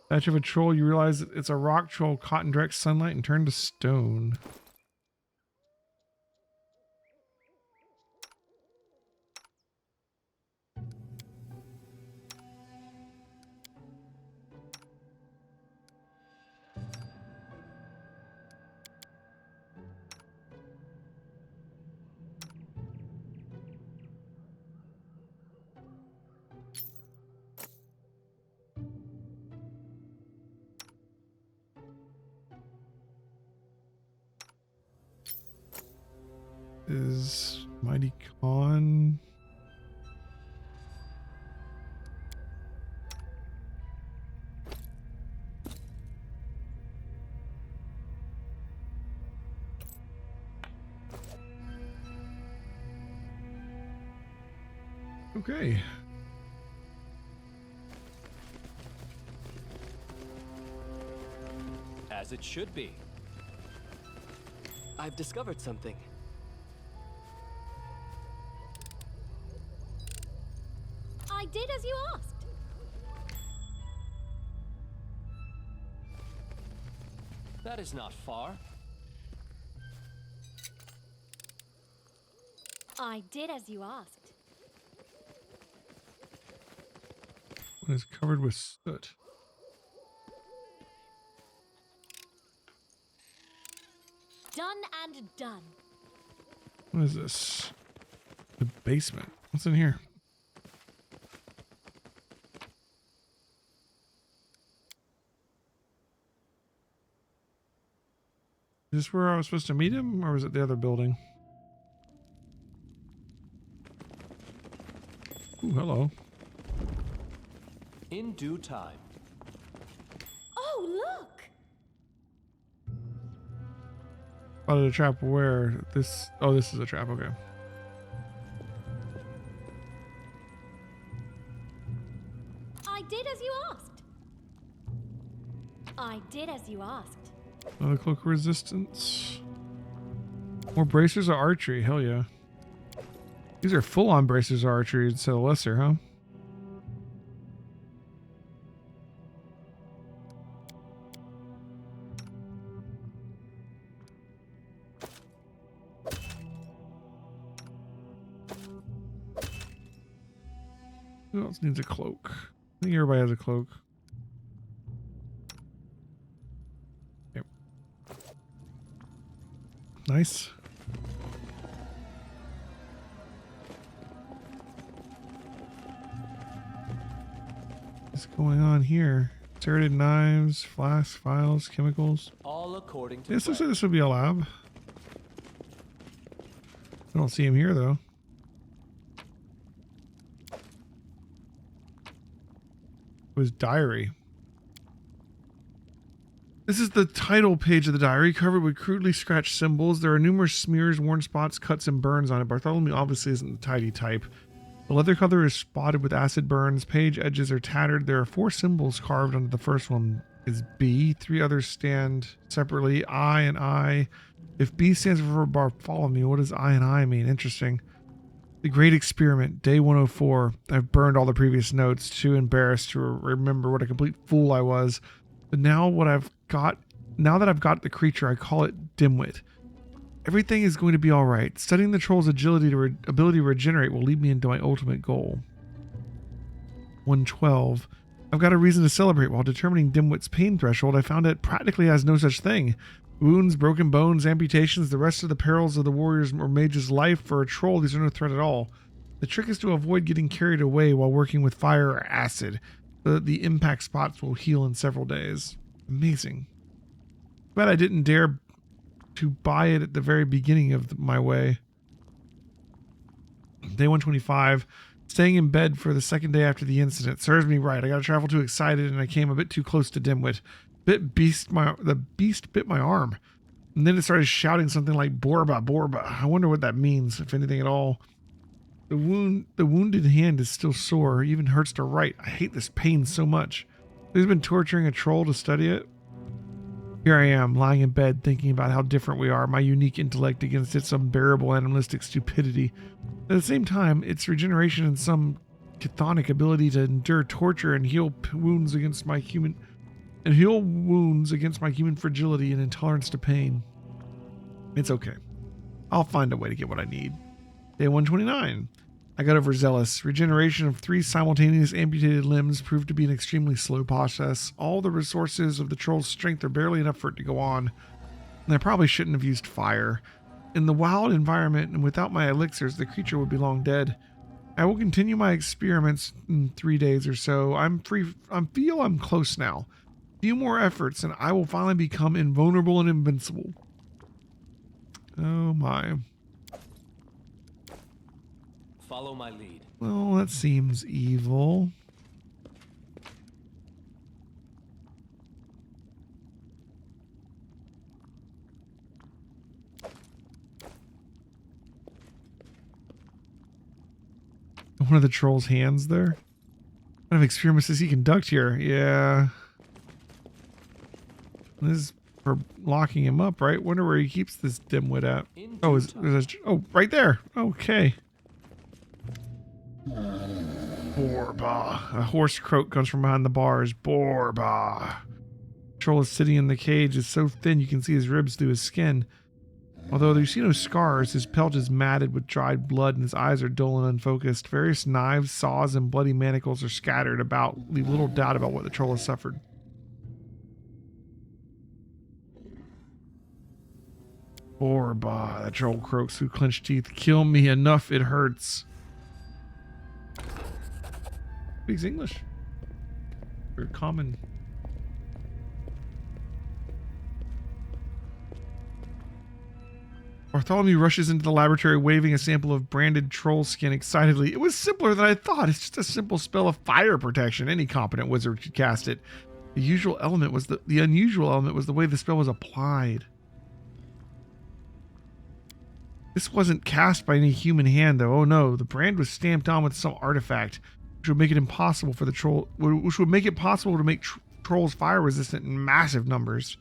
[SPEAKER 1] Patch of a troll. You realize that it's a rock troll caught in direct sunlight and turned to stone. Is Mighty Khan. Okay.
[SPEAKER 5] As it should be.
[SPEAKER 7] I've discovered something.
[SPEAKER 4] I did as you asked.
[SPEAKER 5] That is not far.
[SPEAKER 4] I did as you asked.
[SPEAKER 1] It is covered with soot.
[SPEAKER 4] Done and done.
[SPEAKER 1] What is this? The basement. What's in here? Is this where I was supposed to meet him, or was it the other building? Ooh, hello.
[SPEAKER 5] In due time.
[SPEAKER 4] Oh, look!
[SPEAKER 1] Spotted a trap where? This... Oh, this is a trap, okay.
[SPEAKER 4] I did as you asked. I did as you asked.
[SPEAKER 1] Another cloak of resistance. More bracers of archery, hell yeah. These are full-on bracers of archery instead of lesser, huh? Who else needs a cloak? I think everybody has a cloak. Yep. Nice. What's going on here? Serrated knives, flasks, files, chemicals.
[SPEAKER 5] All according to
[SPEAKER 1] This looks like
[SPEAKER 5] plan.
[SPEAKER 1] this would be a lab. I don't see him here though. His diary. This is the title page of the diary, covered with crudely scratched symbols. There are numerous smears, worn spots, cuts, and burns on it. Bartholomew obviously isn't the tidy type. The leather color is spotted with acid burns. Page edges are tattered. There are 4 symbols carved onto the first one is B. 3 others stand separately, I and I. If B stands for Bartholomew, what does I and I mean? Interesting. The Great Experiment, day 104. I've burned all the previous notes, too embarrassed to remember what a complete fool I was. But now that I've got the creature, I call it Dimwit. Everything is going to be all right. Studying the troll's ability to regenerate will lead me into my ultimate goal. 112. I've got a reason to celebrate. While determining Dimwit's pain threshold, I found it practically has no such thing. Wounds, broken bones, amputations, the rest of the perils of the warrior's or mage's life. For a troll, these are no threat at all. The trick is to avoid getting carried away while working with fire or acid, so that the impact spots will heal in several days. Amazing. But I didn't dare to buy it at the very beginning of my way. Day 125. Staying in bed for the second day after the incident. Serves me right. I got to travel too excited and I came a bit too close to Dimwit. The beast bit my arm. And then it started shouting something like Borba, Borba. I wonder what that means, if anything at all. The wounded hand is still sore. It even hurts to write. I hate this pain so much. He's been torturing a troll to study it. Here I am, lying in bed, thinking about how different we are, my unique intellect against its unbearable animalistic stupidity. At the same time, its regeneration and some chthonic ability to endure torture and heal wounds against my human fragility and intolerance to pain. It's okay. I'll find a way to get what I need. Day 129. I got overzealous. Regeneration of 3 simultaneous amputated limbs proved to be an extremely slow process. All the resources of the troll's strength are barely enough for it to go on. And I probably shouldn't have used fire. In the wild environment and without my elixirs, the creature would be long dead. I will continue my experiments in 3 days or so. I'm close now. A few more efforts and I will finally become invulnerable and invincible. Oh my.
[SPEAKER 5] Follow my lead.
[SPEAKER 1] Well, that seems evil. One of the troll's hands there. What kind of experiments does he conduct here? Yeah. This is for locking him up, right? Wonder where he keeps this dimwit at.
[SPEAKER 5] In
[SPEAKER 1] Oh,
[SPEAKER 5] due time.
[SPEAKER 1] oh, right there. Okay. Borba. A hoarse croak comes from behind the bars. Borba. Troll is sitting in the cage. Is so thin you can see his ribs through his skin. Although you see no scars, his pelt is matted with dried blood and his eyes are dull and unfocused. Various knives, saws, and bloody manacles are scattered about, leave little doubt about what the troll has suffered. Borba, that troll croaks through clenched teeth. Kill me, enough, it hurts. Speaks English. Very common. Bartholomew rushes into the laboratory waving a sample of branded troll skin excitedly. It was simpler than I thought. It's just a simple spell of fire protection. Any competent wizard could cast it. The unusual element was the way the spell was applied. This wasn't cast by any human hand, though. Oh no, the brand was stamped on with some artifact, which would make it impossible for the troll. Which would make it possible to make trolls fire resistant in massive numbers.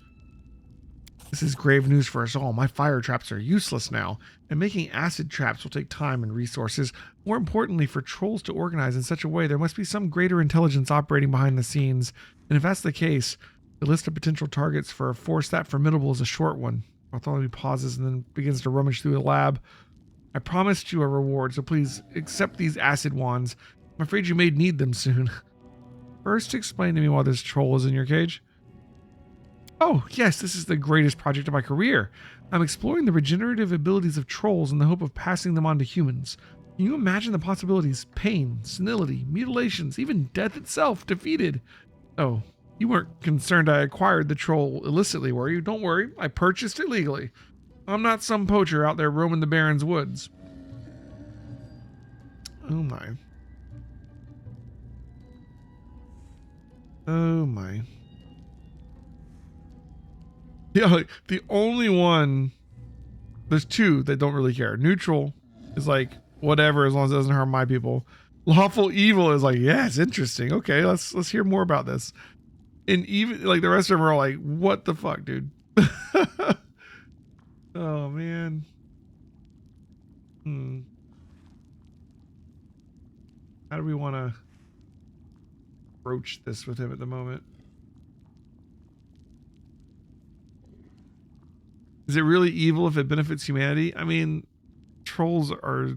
[SPEAKER 1] This is grave news for us all. My fire traps are useless now, and making acid traps will take time and resources. More importantly, for trolls to organize in such a way, there must be some greater intelligence operating behind the scenes. And if that's the case, the list of potential targets for a force that formidable is a short one. Bartholomew pauses and then begins to rummage through the lab. I promised you a reward, so please accept these acid wands. I'm afraid you may need them soon. First, explain to me why this troll is in your cage. Oh, yes, this is the greatest project of my career. I'm exploring the regenerative abilities of trolls in the hope of passing them on to humans. Can you imagine the possibilities? Pain, senility, mutilations, even death itself defeated. Oh, you weren't concerned I acquired the troll illicitly, were you? Don't worry, I purchased it legally. I'm not some poacher out there roaming the Baron's woods. Oh my. Oh my. Yeah, like, the only one, there's two that don't really care. Neutral is like, whatever, as long as it doesn't harm my people. Lawful evil is like, yeah, it's interesting. Okay, let's hear more about this. And even like the rest of them are all like, what the fuck, dude? Oh man. How do we want to broach this with him at the moment? Is it really evil if it benefits humanity? I mean, trolls are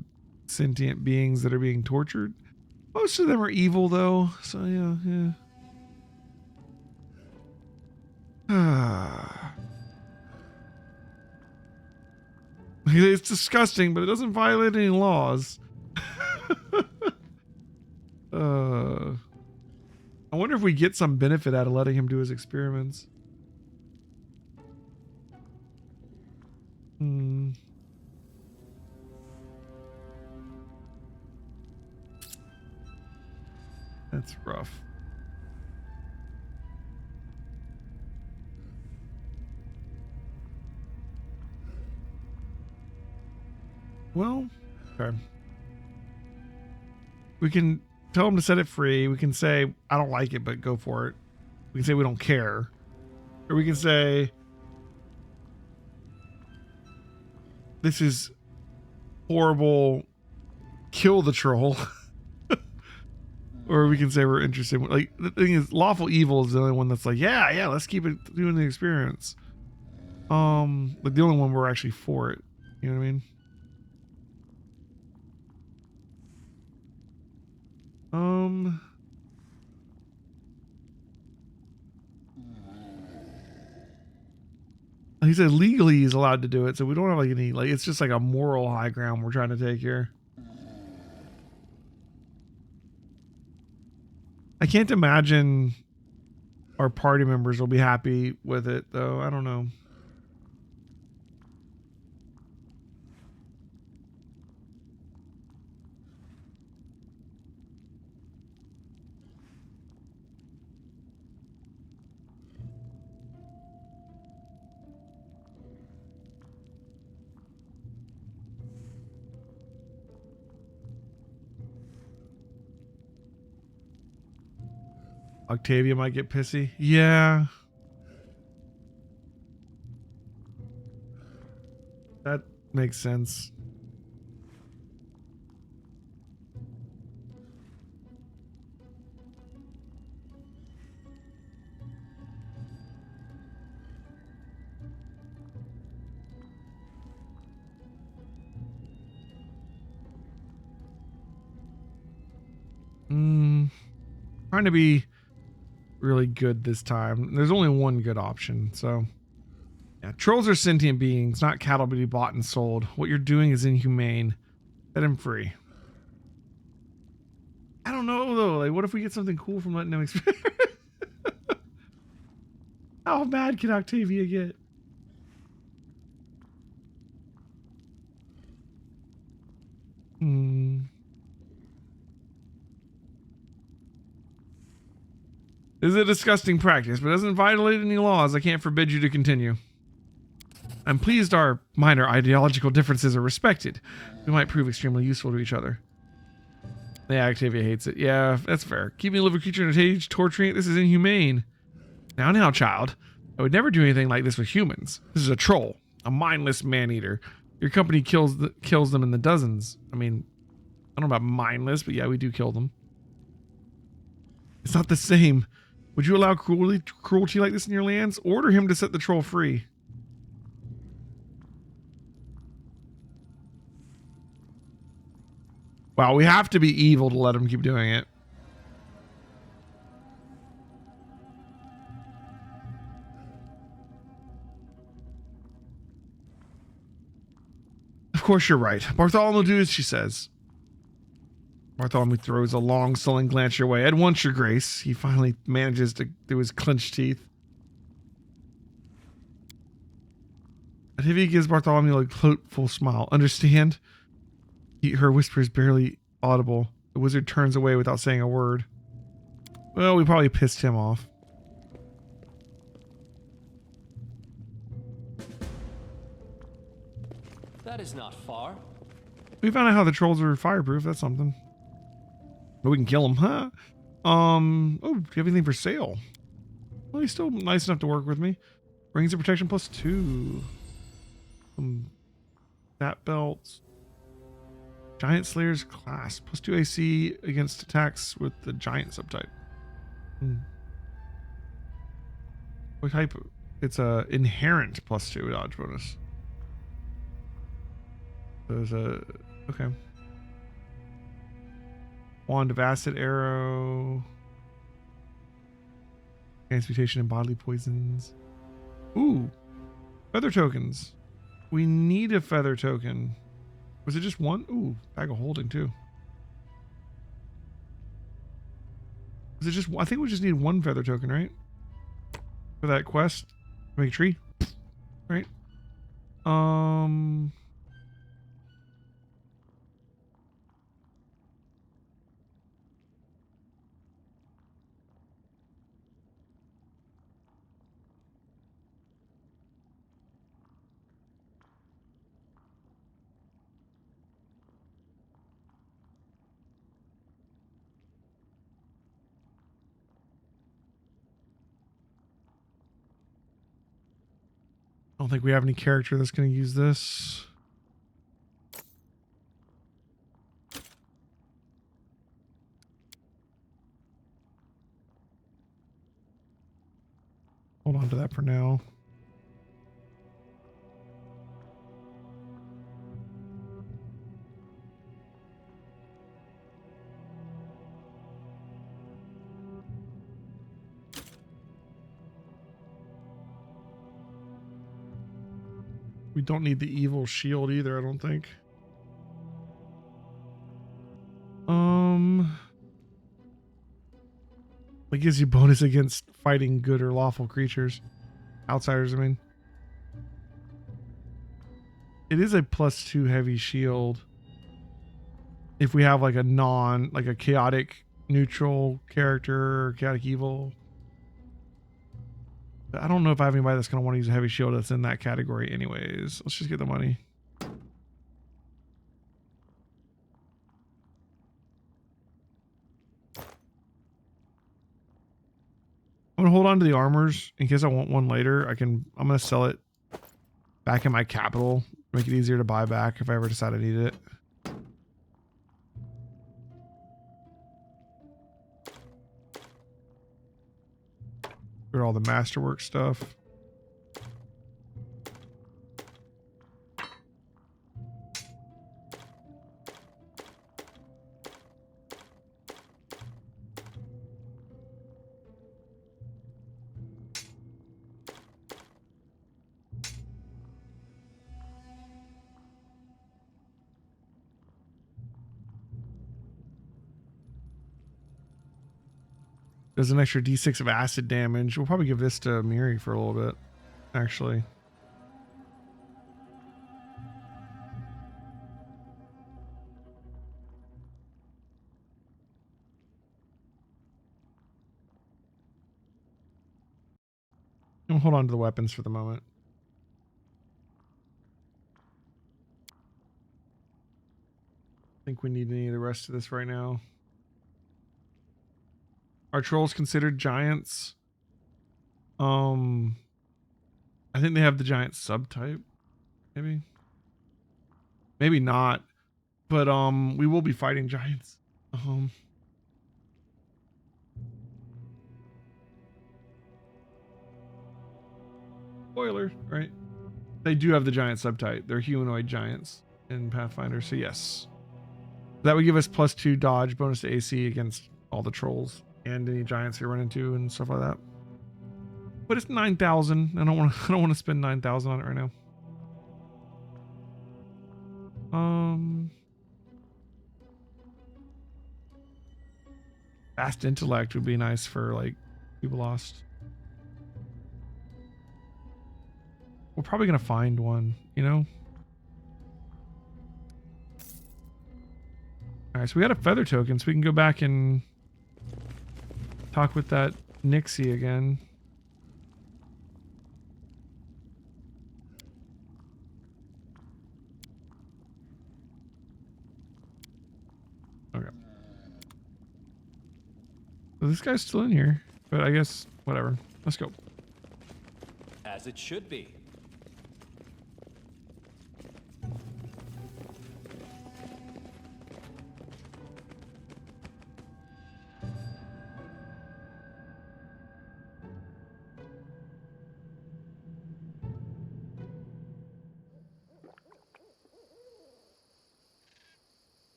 [SPEAKER 1] sentient beings that are being tortured. Most of them are evil, though. So, yeah. It's disgusting, but it doesn't violate any laws. I wonder if we get some benefit out of letting him do his experiments. That's rough. Well, okay. We can tell him to set it free. We can say, I don't like it, but go for it. We can say we don't care. Or we can say, this is horrible. Kill the troll. Or we can say we're interested. Like, the thing is, lawful evil is the only one that's like, yeah, let's keep it doing the experience. Like the only one we're actually for it. You know what I mean? He said legally he's allowed to do it, so we don't have like any, like, it's just like a moral high ground we're trying to take here. I can't imagine our party members will be happy with it, though. I don't know. Octavia might get pissy. Yeah. Makes sense. Trying to be really good this time. There's only one good option, so yeah. Trolls are sentient beings, not cattle to be bought and sold. What you're doing is inhumane. Set him free. I don't know though. Like, what if we get something cool from letting him experience? How mad can Octavia get? This is a disgusting practice, but doesn't violate any laws. I can't forbid you to continue. I'm pleased our minor ideological differences are respected. We might prove extremely useful to each other. Yeah, Octavia hates it. Yeah, that's fair. Keeping a living creature in a cage, torturing it, this is inhumane. Now, child. I would never do anything like this with humans. This is a troll, a mindless man-eater. Your company kills them in the dozens. I mean, I don't know about mindless, but yeah, we do kill them. It's not the same. Would you allow cruelty like this in your lands? Order him to set the troll free. Wow, we have to be evil to let him keep doing it. Of course you're right. Bartholomew do as she says. Bartholomew throws a long, sullen glance your way. At once, your grace. He finally manages to do his clenched teeth. Octavia gives Bartholomew a hopeful smile. Understand? Her whisper is barely audible. The wizard turns away without saying a word. Well, we probably pissed him off.
[SPEAKER 5] That is not far.
[SPEAKER 1] We found out how the trolls are fireproof. That's something. But we can kill them, huh? Oh, do you have anything for sale? Well, he's still nice enough to work with me. Rings of protection +2. That belts. Giant Slayer's class. +2 AC against attacks with the giant subtype. What type? It's a inherent +2 dodge bonus. There's a... Okay. Wand of Acid Arrow. Transmutation and bodily poisons. Ooh. Feather tokens. We need a feather token. Was it just one? Ooh, bag of holding too. Was it just... I think we just need one feather token, right? For that quest. Make a tree. Right? I don't think we have any character that's going to use this. Hold on to that for now. We don't need the evil shield either, I don't think. It gives you bonus against fighting good or lawful creatures. Outsiders, I mean. It is a +2 heavy shield. If we have like a chaotic neutral character or chaotic evil. I don't know if I have anybody that's going to want to use a heavy shield that's in that category anyways. Let's just get the money. I'm going to hold on to the armors in case I want one later. I'm going to sell it back in my capital Make it easier to buy back if I ever decide I need it. Got all the masterwork stuff. Does an extra d6 of acid damage. We'll probably give this to Miri for a little bit, actually. We'll hold on to the weapons for the moment. I think we need any of the rest of this right now. Are trolls considered giants? I think they have the giant subtype. Maybe not. But we will be fighting giants. Spoiler, right? They do have the giant subtype. They're humanoid giants in Pathfinder, so yes. That would give us +2 dodge, bonus to AC against all the trolls and any giants you run into and stuff like that. But it's 9,000. I don't want to spend 9,000 on it right now. Fast intellect would be nice for like people lost. We're probably gonna find one, you know. All right, so we got a feather token, so we can go back and talk with that Nixie again. Okay. So this guy's still in here, but I guess whatever. Let's go.
[SPEAKER 5] As it should be.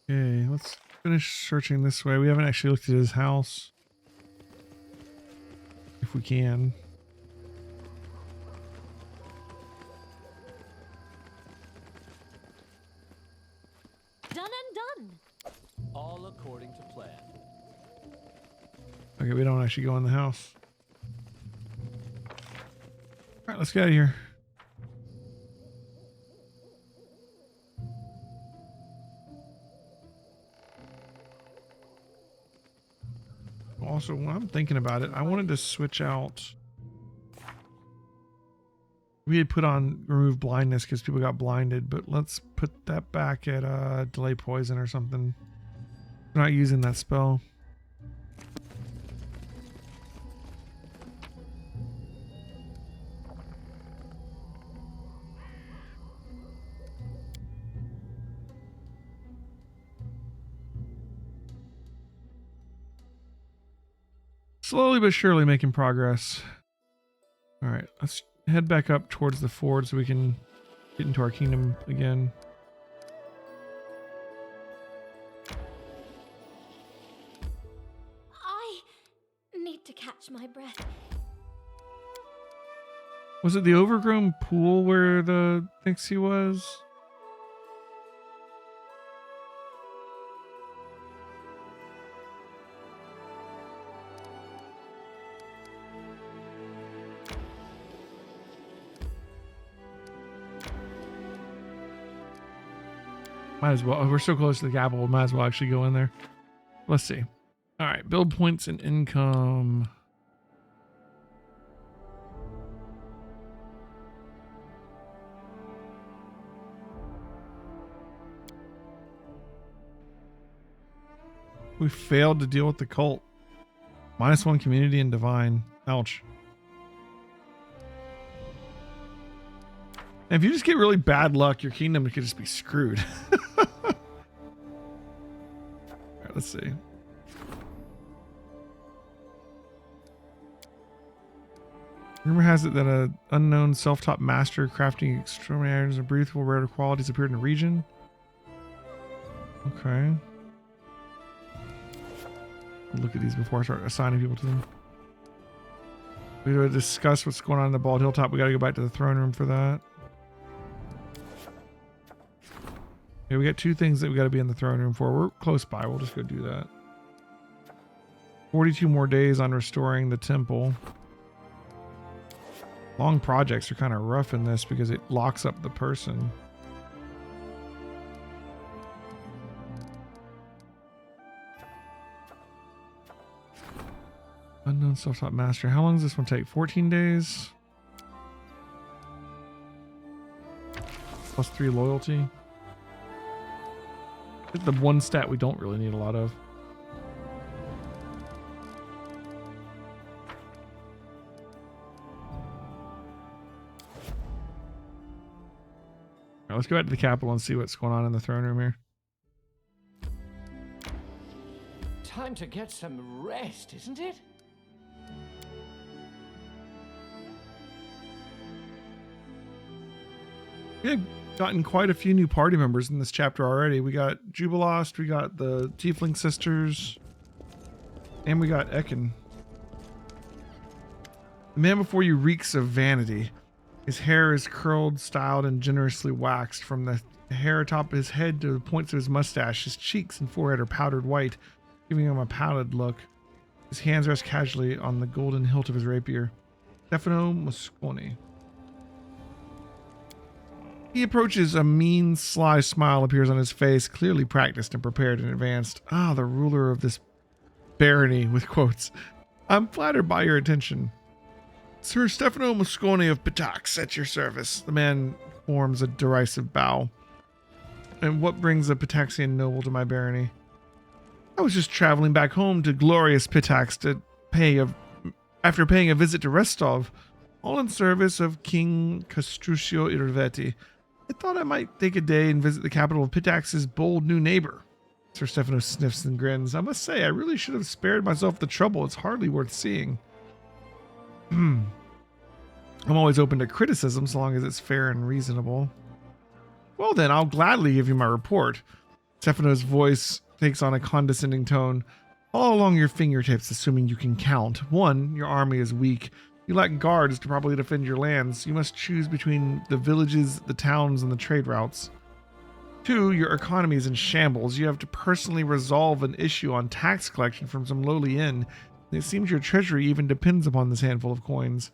[SPEAKER 1] Okay, let's finish searching this way. We haven't actually looked at his house. If we can.
[SPEAKER 4] Done and done.
[SPEAKER 5] All according to plan.
[SPEAKER 1] Okay, we don't actually go in the house. Alright, let's get out of here. Also, when I'm thinking about it, I wanted to switch out. We had put on remove blindness because people got blinded, but let's put that back at delay poison or something. We're not using that spell. Slowly but surely making progress. All right, let's head back up towards the ford so we can get into our kingdom again.
[SPEAKER 4] I need to catch my breath.
[SPEAKER 1] Was it the overgrown pool where the Nixie was? Might as well. We're so close to the capital. We might as well actually go in there. Let's see. All right. Build points and income. We failed to deal with the cult. -1 community and divine. Ouch. And if you just get really bad luck, your kingdom could just be screwed. All right, let's see. Rumor has it that an unknown self-taught master crafting extraordinary items of breathable rare qualities appeared in the region. Okay. I'll look at these before I start assigning people to them. We gotta discuss what's going on in the Bald Hilltop. We gotta go back to the throne room for that. Okay, we got 2 things that we gotta be in the throne room for. We're close by. We'll just go do that. 42 more days on restoring the temple. Long projects are kind of rough in this because it locks up the person. Unknown self-taught master. How long does this one take? 14 days? Plus 3 loyalty. It's the one stat we don't really need a lot of. Right, let's go back to the capital and see what's going on in the throne room here.
[SPEAKER 2] Time to get some rest, isn't it?
[SPEAKER 1] We've gotten quite a few new party members in this chapter already. We got Jubilost, we got the Tiefling Sisters, and we got Ekin. The man before you reeks of vanity. His hair is curled, styled, and generously waxed from the hair atop his head to the points of his mustache. His cheeks and forehead are powdered white, giving him a pallid look. His hands rest casually on the golden hilt of his rapier. Stefano Mosconi. He approaches. A mean, sly smile appears on his face, clearly practiced and prepared in advance. Ah, the ruler of this barony, with quotes. I'm flattered by your attention. Sir Stefano Mosconi of Pitax, at your service. The man forms a derisive bow. And what brings a Pitaxian noble to my barony? I was just traveling back home to glorious Pitax after paying a visit to Restov, all in service of King Castruccio Irveti. I thought I might take a day and visit the capital of Pitax's bold new neighbor. Sir Stefano sniffs and grins. I must say, I really should have spared myself the trouble. It's hardly worth seeing. I'm always open to criticism so long as it's fair and reasonable. Well then, I'll gladly give you my report. Stefano's voice takes on a condescending tone. All along your fingertips, assuming you can count. 1, your army is weak. You lack guards to properly defend your lands. You must choose between the villages, the towns, and the trade routes. 2, your economy is in shambles. You have to personally resolve an issue on tax collection from some lowly inn. It seems your treasury even depends upon this handful of coins.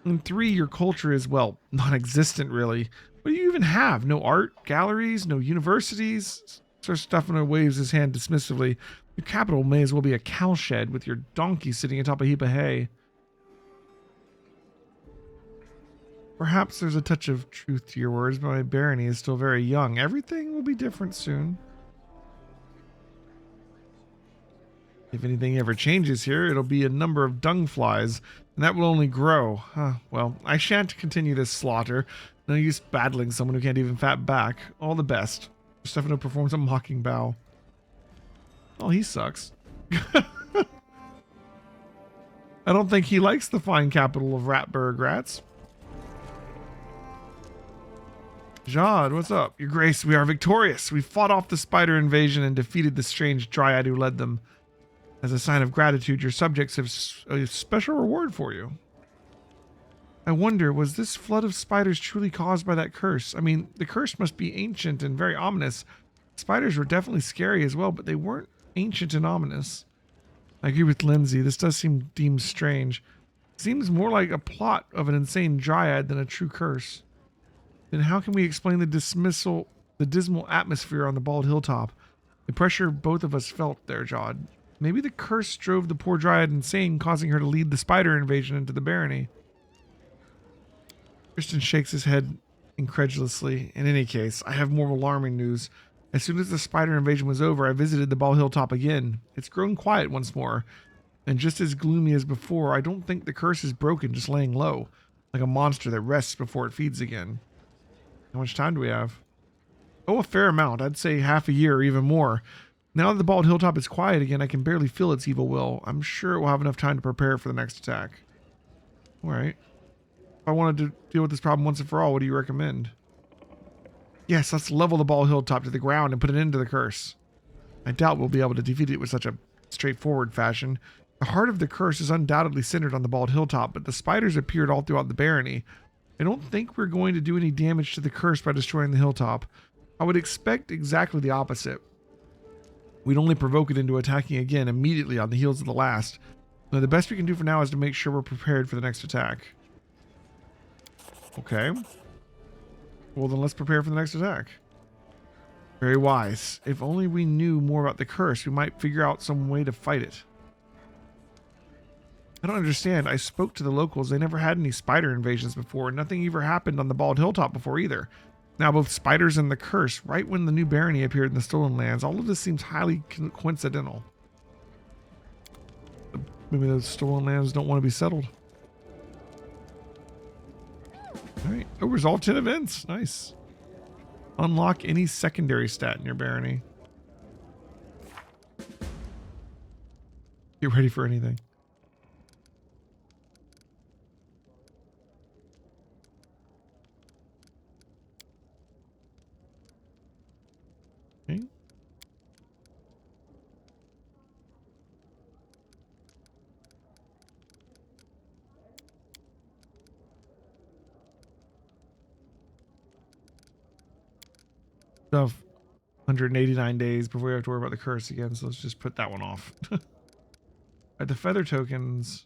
[SPEAKER 1] And 3, your culture is, well, non-existent really. What do you even have? No art galleries? No universities? Sir Stefano waves his hand dismissively. Your capital may as well be a cowshed with your donkey sitting atop a heap of hay. Perhaps there's a touch of truth to your words, but my barony is still very young. Everything will be different soon. If anything ever changes here, it'll be a number of dung flies, and that will only grow. Well, I shan't continue this slaughter. No use battling someone who can't even fat back. All the best. Stefano performs a mocking bow. Oh, he sucks. I don't think he likes the fine capital of Ratburg rats. Jad, what's up? Your Grace, we are victorious. We fought off the spider invasion and defeated the strange dryad who led them. As a sign of gratitude, your subjects have a special reward for you. I wonder, was this flood of spiders truly caused by that curse? I mean, the curse must be ancient and very ominous. Spiders were definitely scary as well, but they weren't ancient and ominous. I agree with Lindsay. This does seem deemed strange. It seems more like a plot of an insane dryad than a true curse. Then how can we explain the dismal atmosphere on the Bald Hilltop? The pressure both of us felt there, Jod. Maybe the curse drove the poor dryad insane, causing her to lead the spider invasion into the barony. Tristan shakes his head incredulously. In any case, I have more alarming news. As soon as the spider invasion was over, I visited the Bald Hilltop again. It's grown quiet once more. And just as gloomy as before, I don't think the curse is broken, just laying low, like a monster that rests before it feeds again. How much time do we have? Oh, a fair amount. I'd say half a year or even more. Now that the bald hilltop is quiet again, I can barely feel its evil will. I'm sure it will have enough time to prepare for the next attack. All right. If I wanted to deal with this problem once and for all, what do you recommend? Yes, let's level the bald hilltop to the ground and put an end to the curse. I doubt we'll be able to defeat it with such a straightforward fashion. The heart of the curse is undoubtedly centered on the bald hilltop, but the spiders appeared all throughout the barony. I don't think we're going to do any damage to the curse by destroying the hilltop. I would expect exactly the opposite. We'd only provoke it into attacking again immediately on the heels of the last. Now, the best we can do for now is to make sure we're prepared for the next attack. Okay. Well, then let's prepare for the next attack. Very wise. If only we knew more about the curse, we might figure out some way to fight it. I don't understand. I spoke to the locals. They never had any spider invasions before. Nothing ever happened on the bald hilltop before either. Now, both spiders and the curse, right when the new barony appeared in the Stolen Lands, all of this seems highly coincidental. Maybe those Stolen Lands don't want to be settled. All right. Oh, resolve 10 events. Nice. Unlock any secondary stat in your barony. Get ready for anything. Okay. Stuff 189 days before we have to worry about the curse again, so let's just put that one off. Right, the feather tokens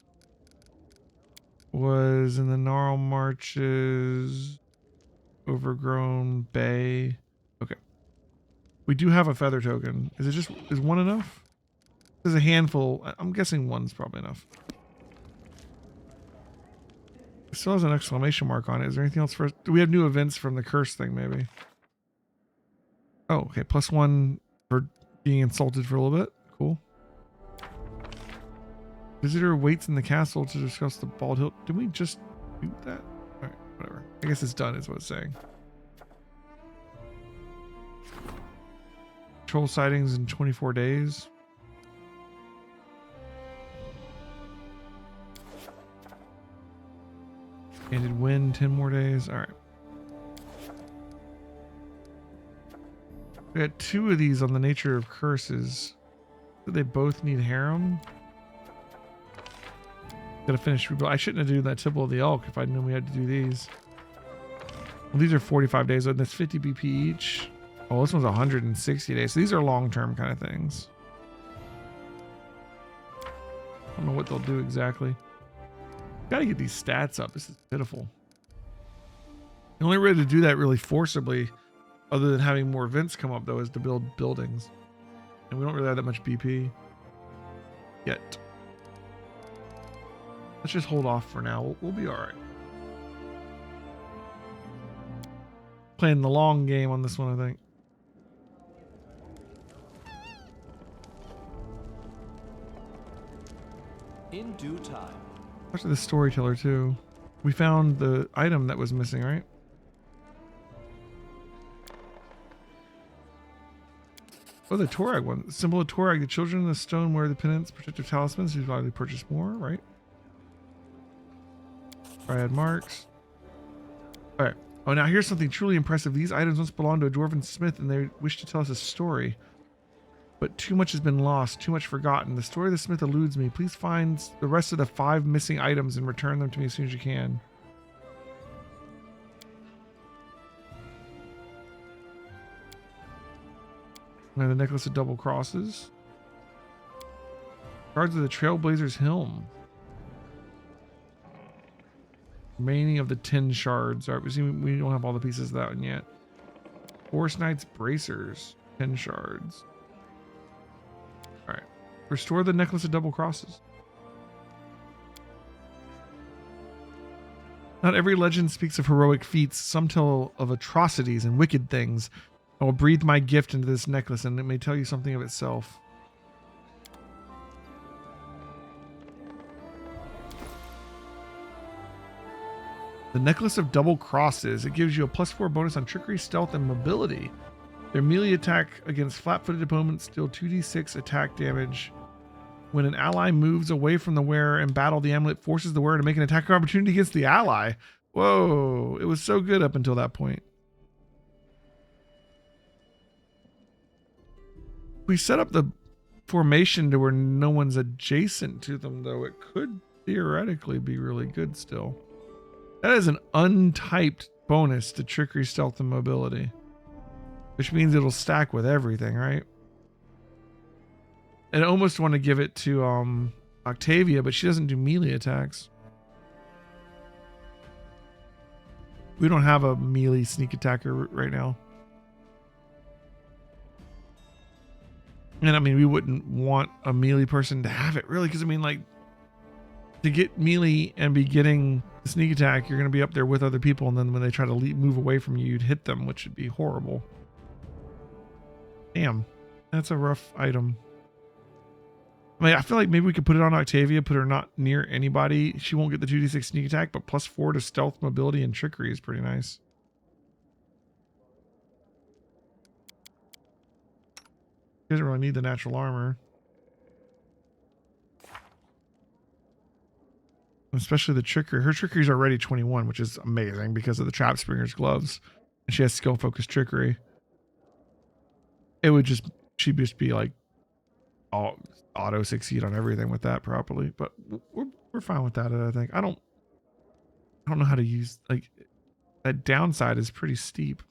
[SPEAKER 1] was in the Gnarl Marches, Overgrown Bay. Okay. We do have a feather token. Is one enough? There's a handful. I'm guessing one's probably enough. It still has an exclamation mark on it. Is there anything else for us? Do we have new events from the curse thing, maybe? Oh, okay. +1 for being insulted for a little bit. Cool. Visitor waits in the castle to discuss the bald hill. Did we just do that? All right, whatever. I guess it's done is what it's saying. Troll sightings in 24 days. Ended wind 10 more days. All right. We got 2 of these on the nature of curses. Do they both need harem? Gotta finish. I shouldn't have done that Temple of the Elk if I knew we had to do these. Well, these are 45 days, and that's 50 BP each. Oh, this one's 160 days. So these are long-term kind of things. I don't know what they'll do exactly. Gotta get these stats up. This is pitiful. The only way to do that really forcibly, other than having more events come up, though, is to build buildings. And we don't really have that much BP yet. Let's just hold off for now. We'll be all right. Playing the long game on this one, I think.
[SPEAKER 5] In due time.
[SPEAKER 1] Talk to the storyteller too. We found the item that was missing, right? Oh, the Torag one. Symbol of Torag. The children of the stone wear the pendants, protective talismans. Who's likely to purchase more, right? Triad marks. All right. Oh, now here's something truly impressive. These items once belonged to a dwarven smith, and they wish to tell us a story. But too much has been lost, too much forgotten. The story of the smith eludes me. Please find the rest of the 5 missing items and return them to me as soon as you can. And the necklace of double crosses. Cards of the Trailblazer's helm. Remaining of the 10 shards. All right, we don't have all the pieces of that one yet. Forest Knight's bracers. 10 shards. All right. Restore the necklace of double crosses. Not every legend speaks of heroic feats. Some tell of atrocities and wicked things. I will breathe my gift into this necklace, and it may tell you something of itself. The Necklace of Double Crosses. It gives you a +4 bonus on trickery, stealth, and mobility. Their melee attack against flat-footed opponents deal 2d6 attack damage. When an ally moves away from the wearer in battle, the amulet forces the wearer to make an attack opportunity against the ally. Whoa, it was so good up until that point. We set up the formation to where no one's adjacent to them, though. It could theoretically be really good still. That is an untyped bonus to trickery, stealth, and mobility, which means it'll stack with everything, right? And I almost want to give it to Octavia, but she doesn't do melee attacks. We don't have a melee sneak attacker right now. And I mean, we wouldn't want a melee person to have it, really, because I mean, like, to get melee and be getting the sneak attack, you're going to be up there with other people, and then when they try to move away from you, you'd hit them, which would be horrible. Damn, that's a rough item. I mean, I feel like maybe we could put it on Octavia, put her not near anybody. She won't get the 2d6 sneak attack, but +4 to stealth, mobility, and trickery is pretty nice. She doesn't really need the natural armor. Especially the trickery. Her trickery is already 21, which is amazing because of the Trap Springer's gloves. And she has skill focused trickery. It would just, she'd just be like auto succeed on everything with that properly. But we're fine with that, I think. I don't know how to use, like, that downside is pretty steep.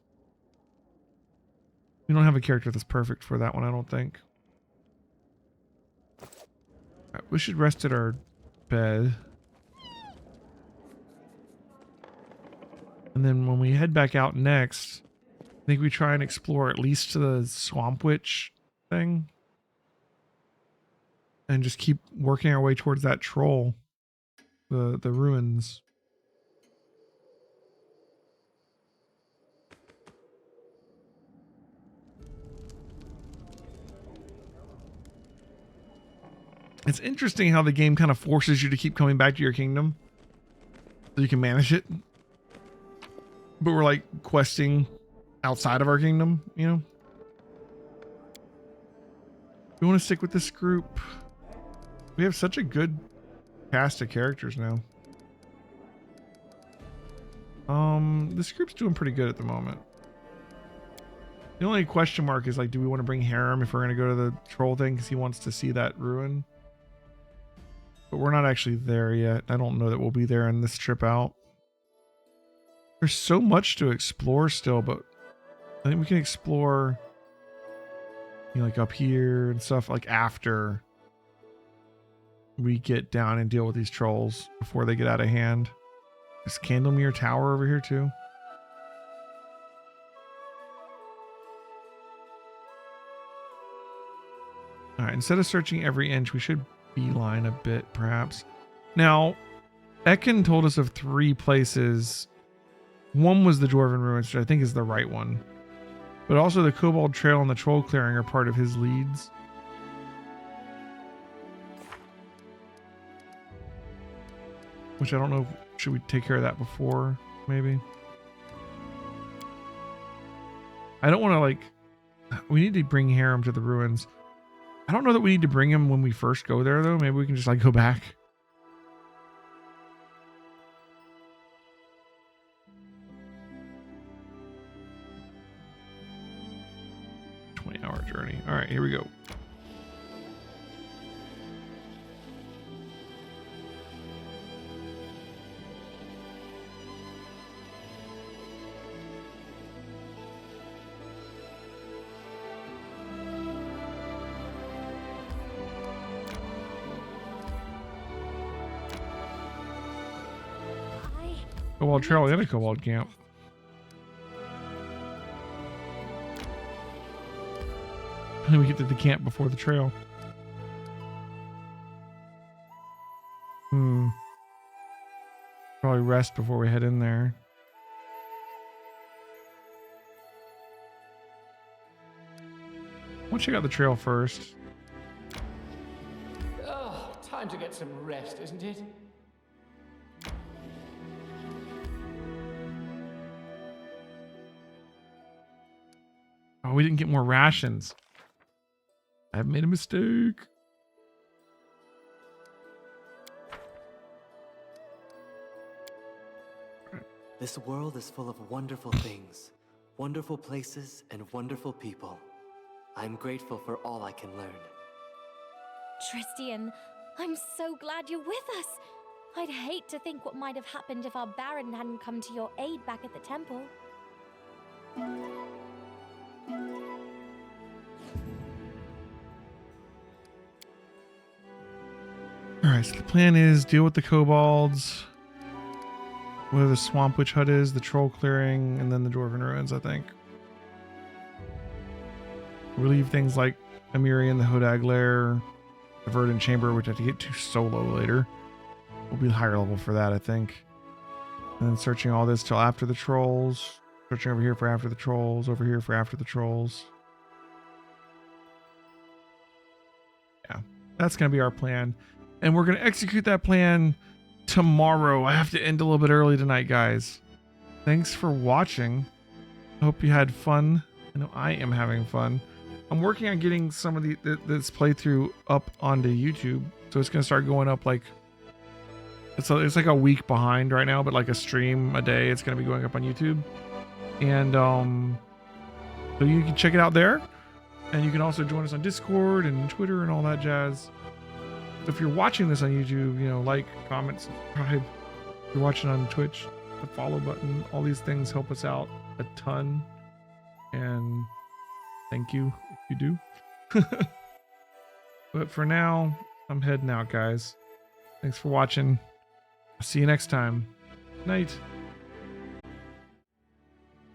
[SPEAKER 1] We don't have a character that's perfect for that one, I don't think. Right, we should rest at our bed. And then when we head back out next, I think we try and explore at least to the Swamp Witch thing. And just keep working our way towards that troll. The ruins. It's interesting how the game kind of forces you to keep coming back to your kingdom so you can manage it. But we're like questing outside of our kingdom, you know? We want to stick with this group. We have such a good cast of characters now. This group's doing pretty good at the moment. The only question mark is, like, do we want to bring Harem if we're going to go to the troll thing because he wants to see that ruin? But we're not actually there yet. I don't know that we'll be there in this trip out. There's so much to explore still, but I think we can explore, you know, like up here and stuff, like after we get down and deal with these trolls before they get out of hand. There's Candlemere Tower over here too. All right, instead of searching every inch, we should beeline a bit, perhaps. Now, Ekin told us of 3 places. One was the Dwarven Ruins, which I think is the right one. But also the Kobold Trail and the Troll Clearing are part of his leads. Which I don't know, should we take care of that before, maybe? I don't want to, like, we need to bring Harem to the ruins. I don't know that we need to bring him when we first go there, though. Maybe we can just, like, go back. Journey. All right, here we go. Kobold Trail and a Kobold Camp. And we get to the camp before the trail. Probably rest before we head in there. We'll check out the trail first.
[SPEAKER 2] Oh, time to get some rest, isn't it?
[SPEAKER 1] Oh, we didn't get more rations. I've made a mistake.
[SPEAKER 7] This world is full of wonderful things, wonderful places, and wonderful people. I'm grateful for all I can learn.
[SPEAKER 4] Tristian, I'm so glad you're with us. I'd hate to think what might have happened if our Baron hadn't come to your aid back at the temple.
[SPEAKER 1] Alright, so the plan is deal with the kobolds. Where the swamp witch hut is, the troll clearing, and then the dwarven ruins, I think. Relieve things like Emirian, the Hodag lair, the Verdant Chamber, which I have to get to solo later. We'll be higher level for that, I think. And then searching all this till after the trolls. Searching over here for after the trolls, over here for after the trolls. Yeah, that's going to be our plan. And we're going to execute that plan tomorrow. I have to end a little bit early tonight, guys. Thanks for watching. I hope you had fun. I know I am having fun. I'm working on getting some of this playthrough up onto YouTube. So it's going to start going up like... It's like a week behind right now, but like a stream a day. It's going to be going up on YouTube. And so you can check it out there. And you can also join us on Discord and Twitter and all that jazz. If you're watching this on YouTube, you know, like, comment, subscribe. If you're watching on Twitch, the follow button, all these things help us out a ton. And thank you if you do. But for now, I'm heading out, guys. Thanks for watching. I'll see you next time. Night.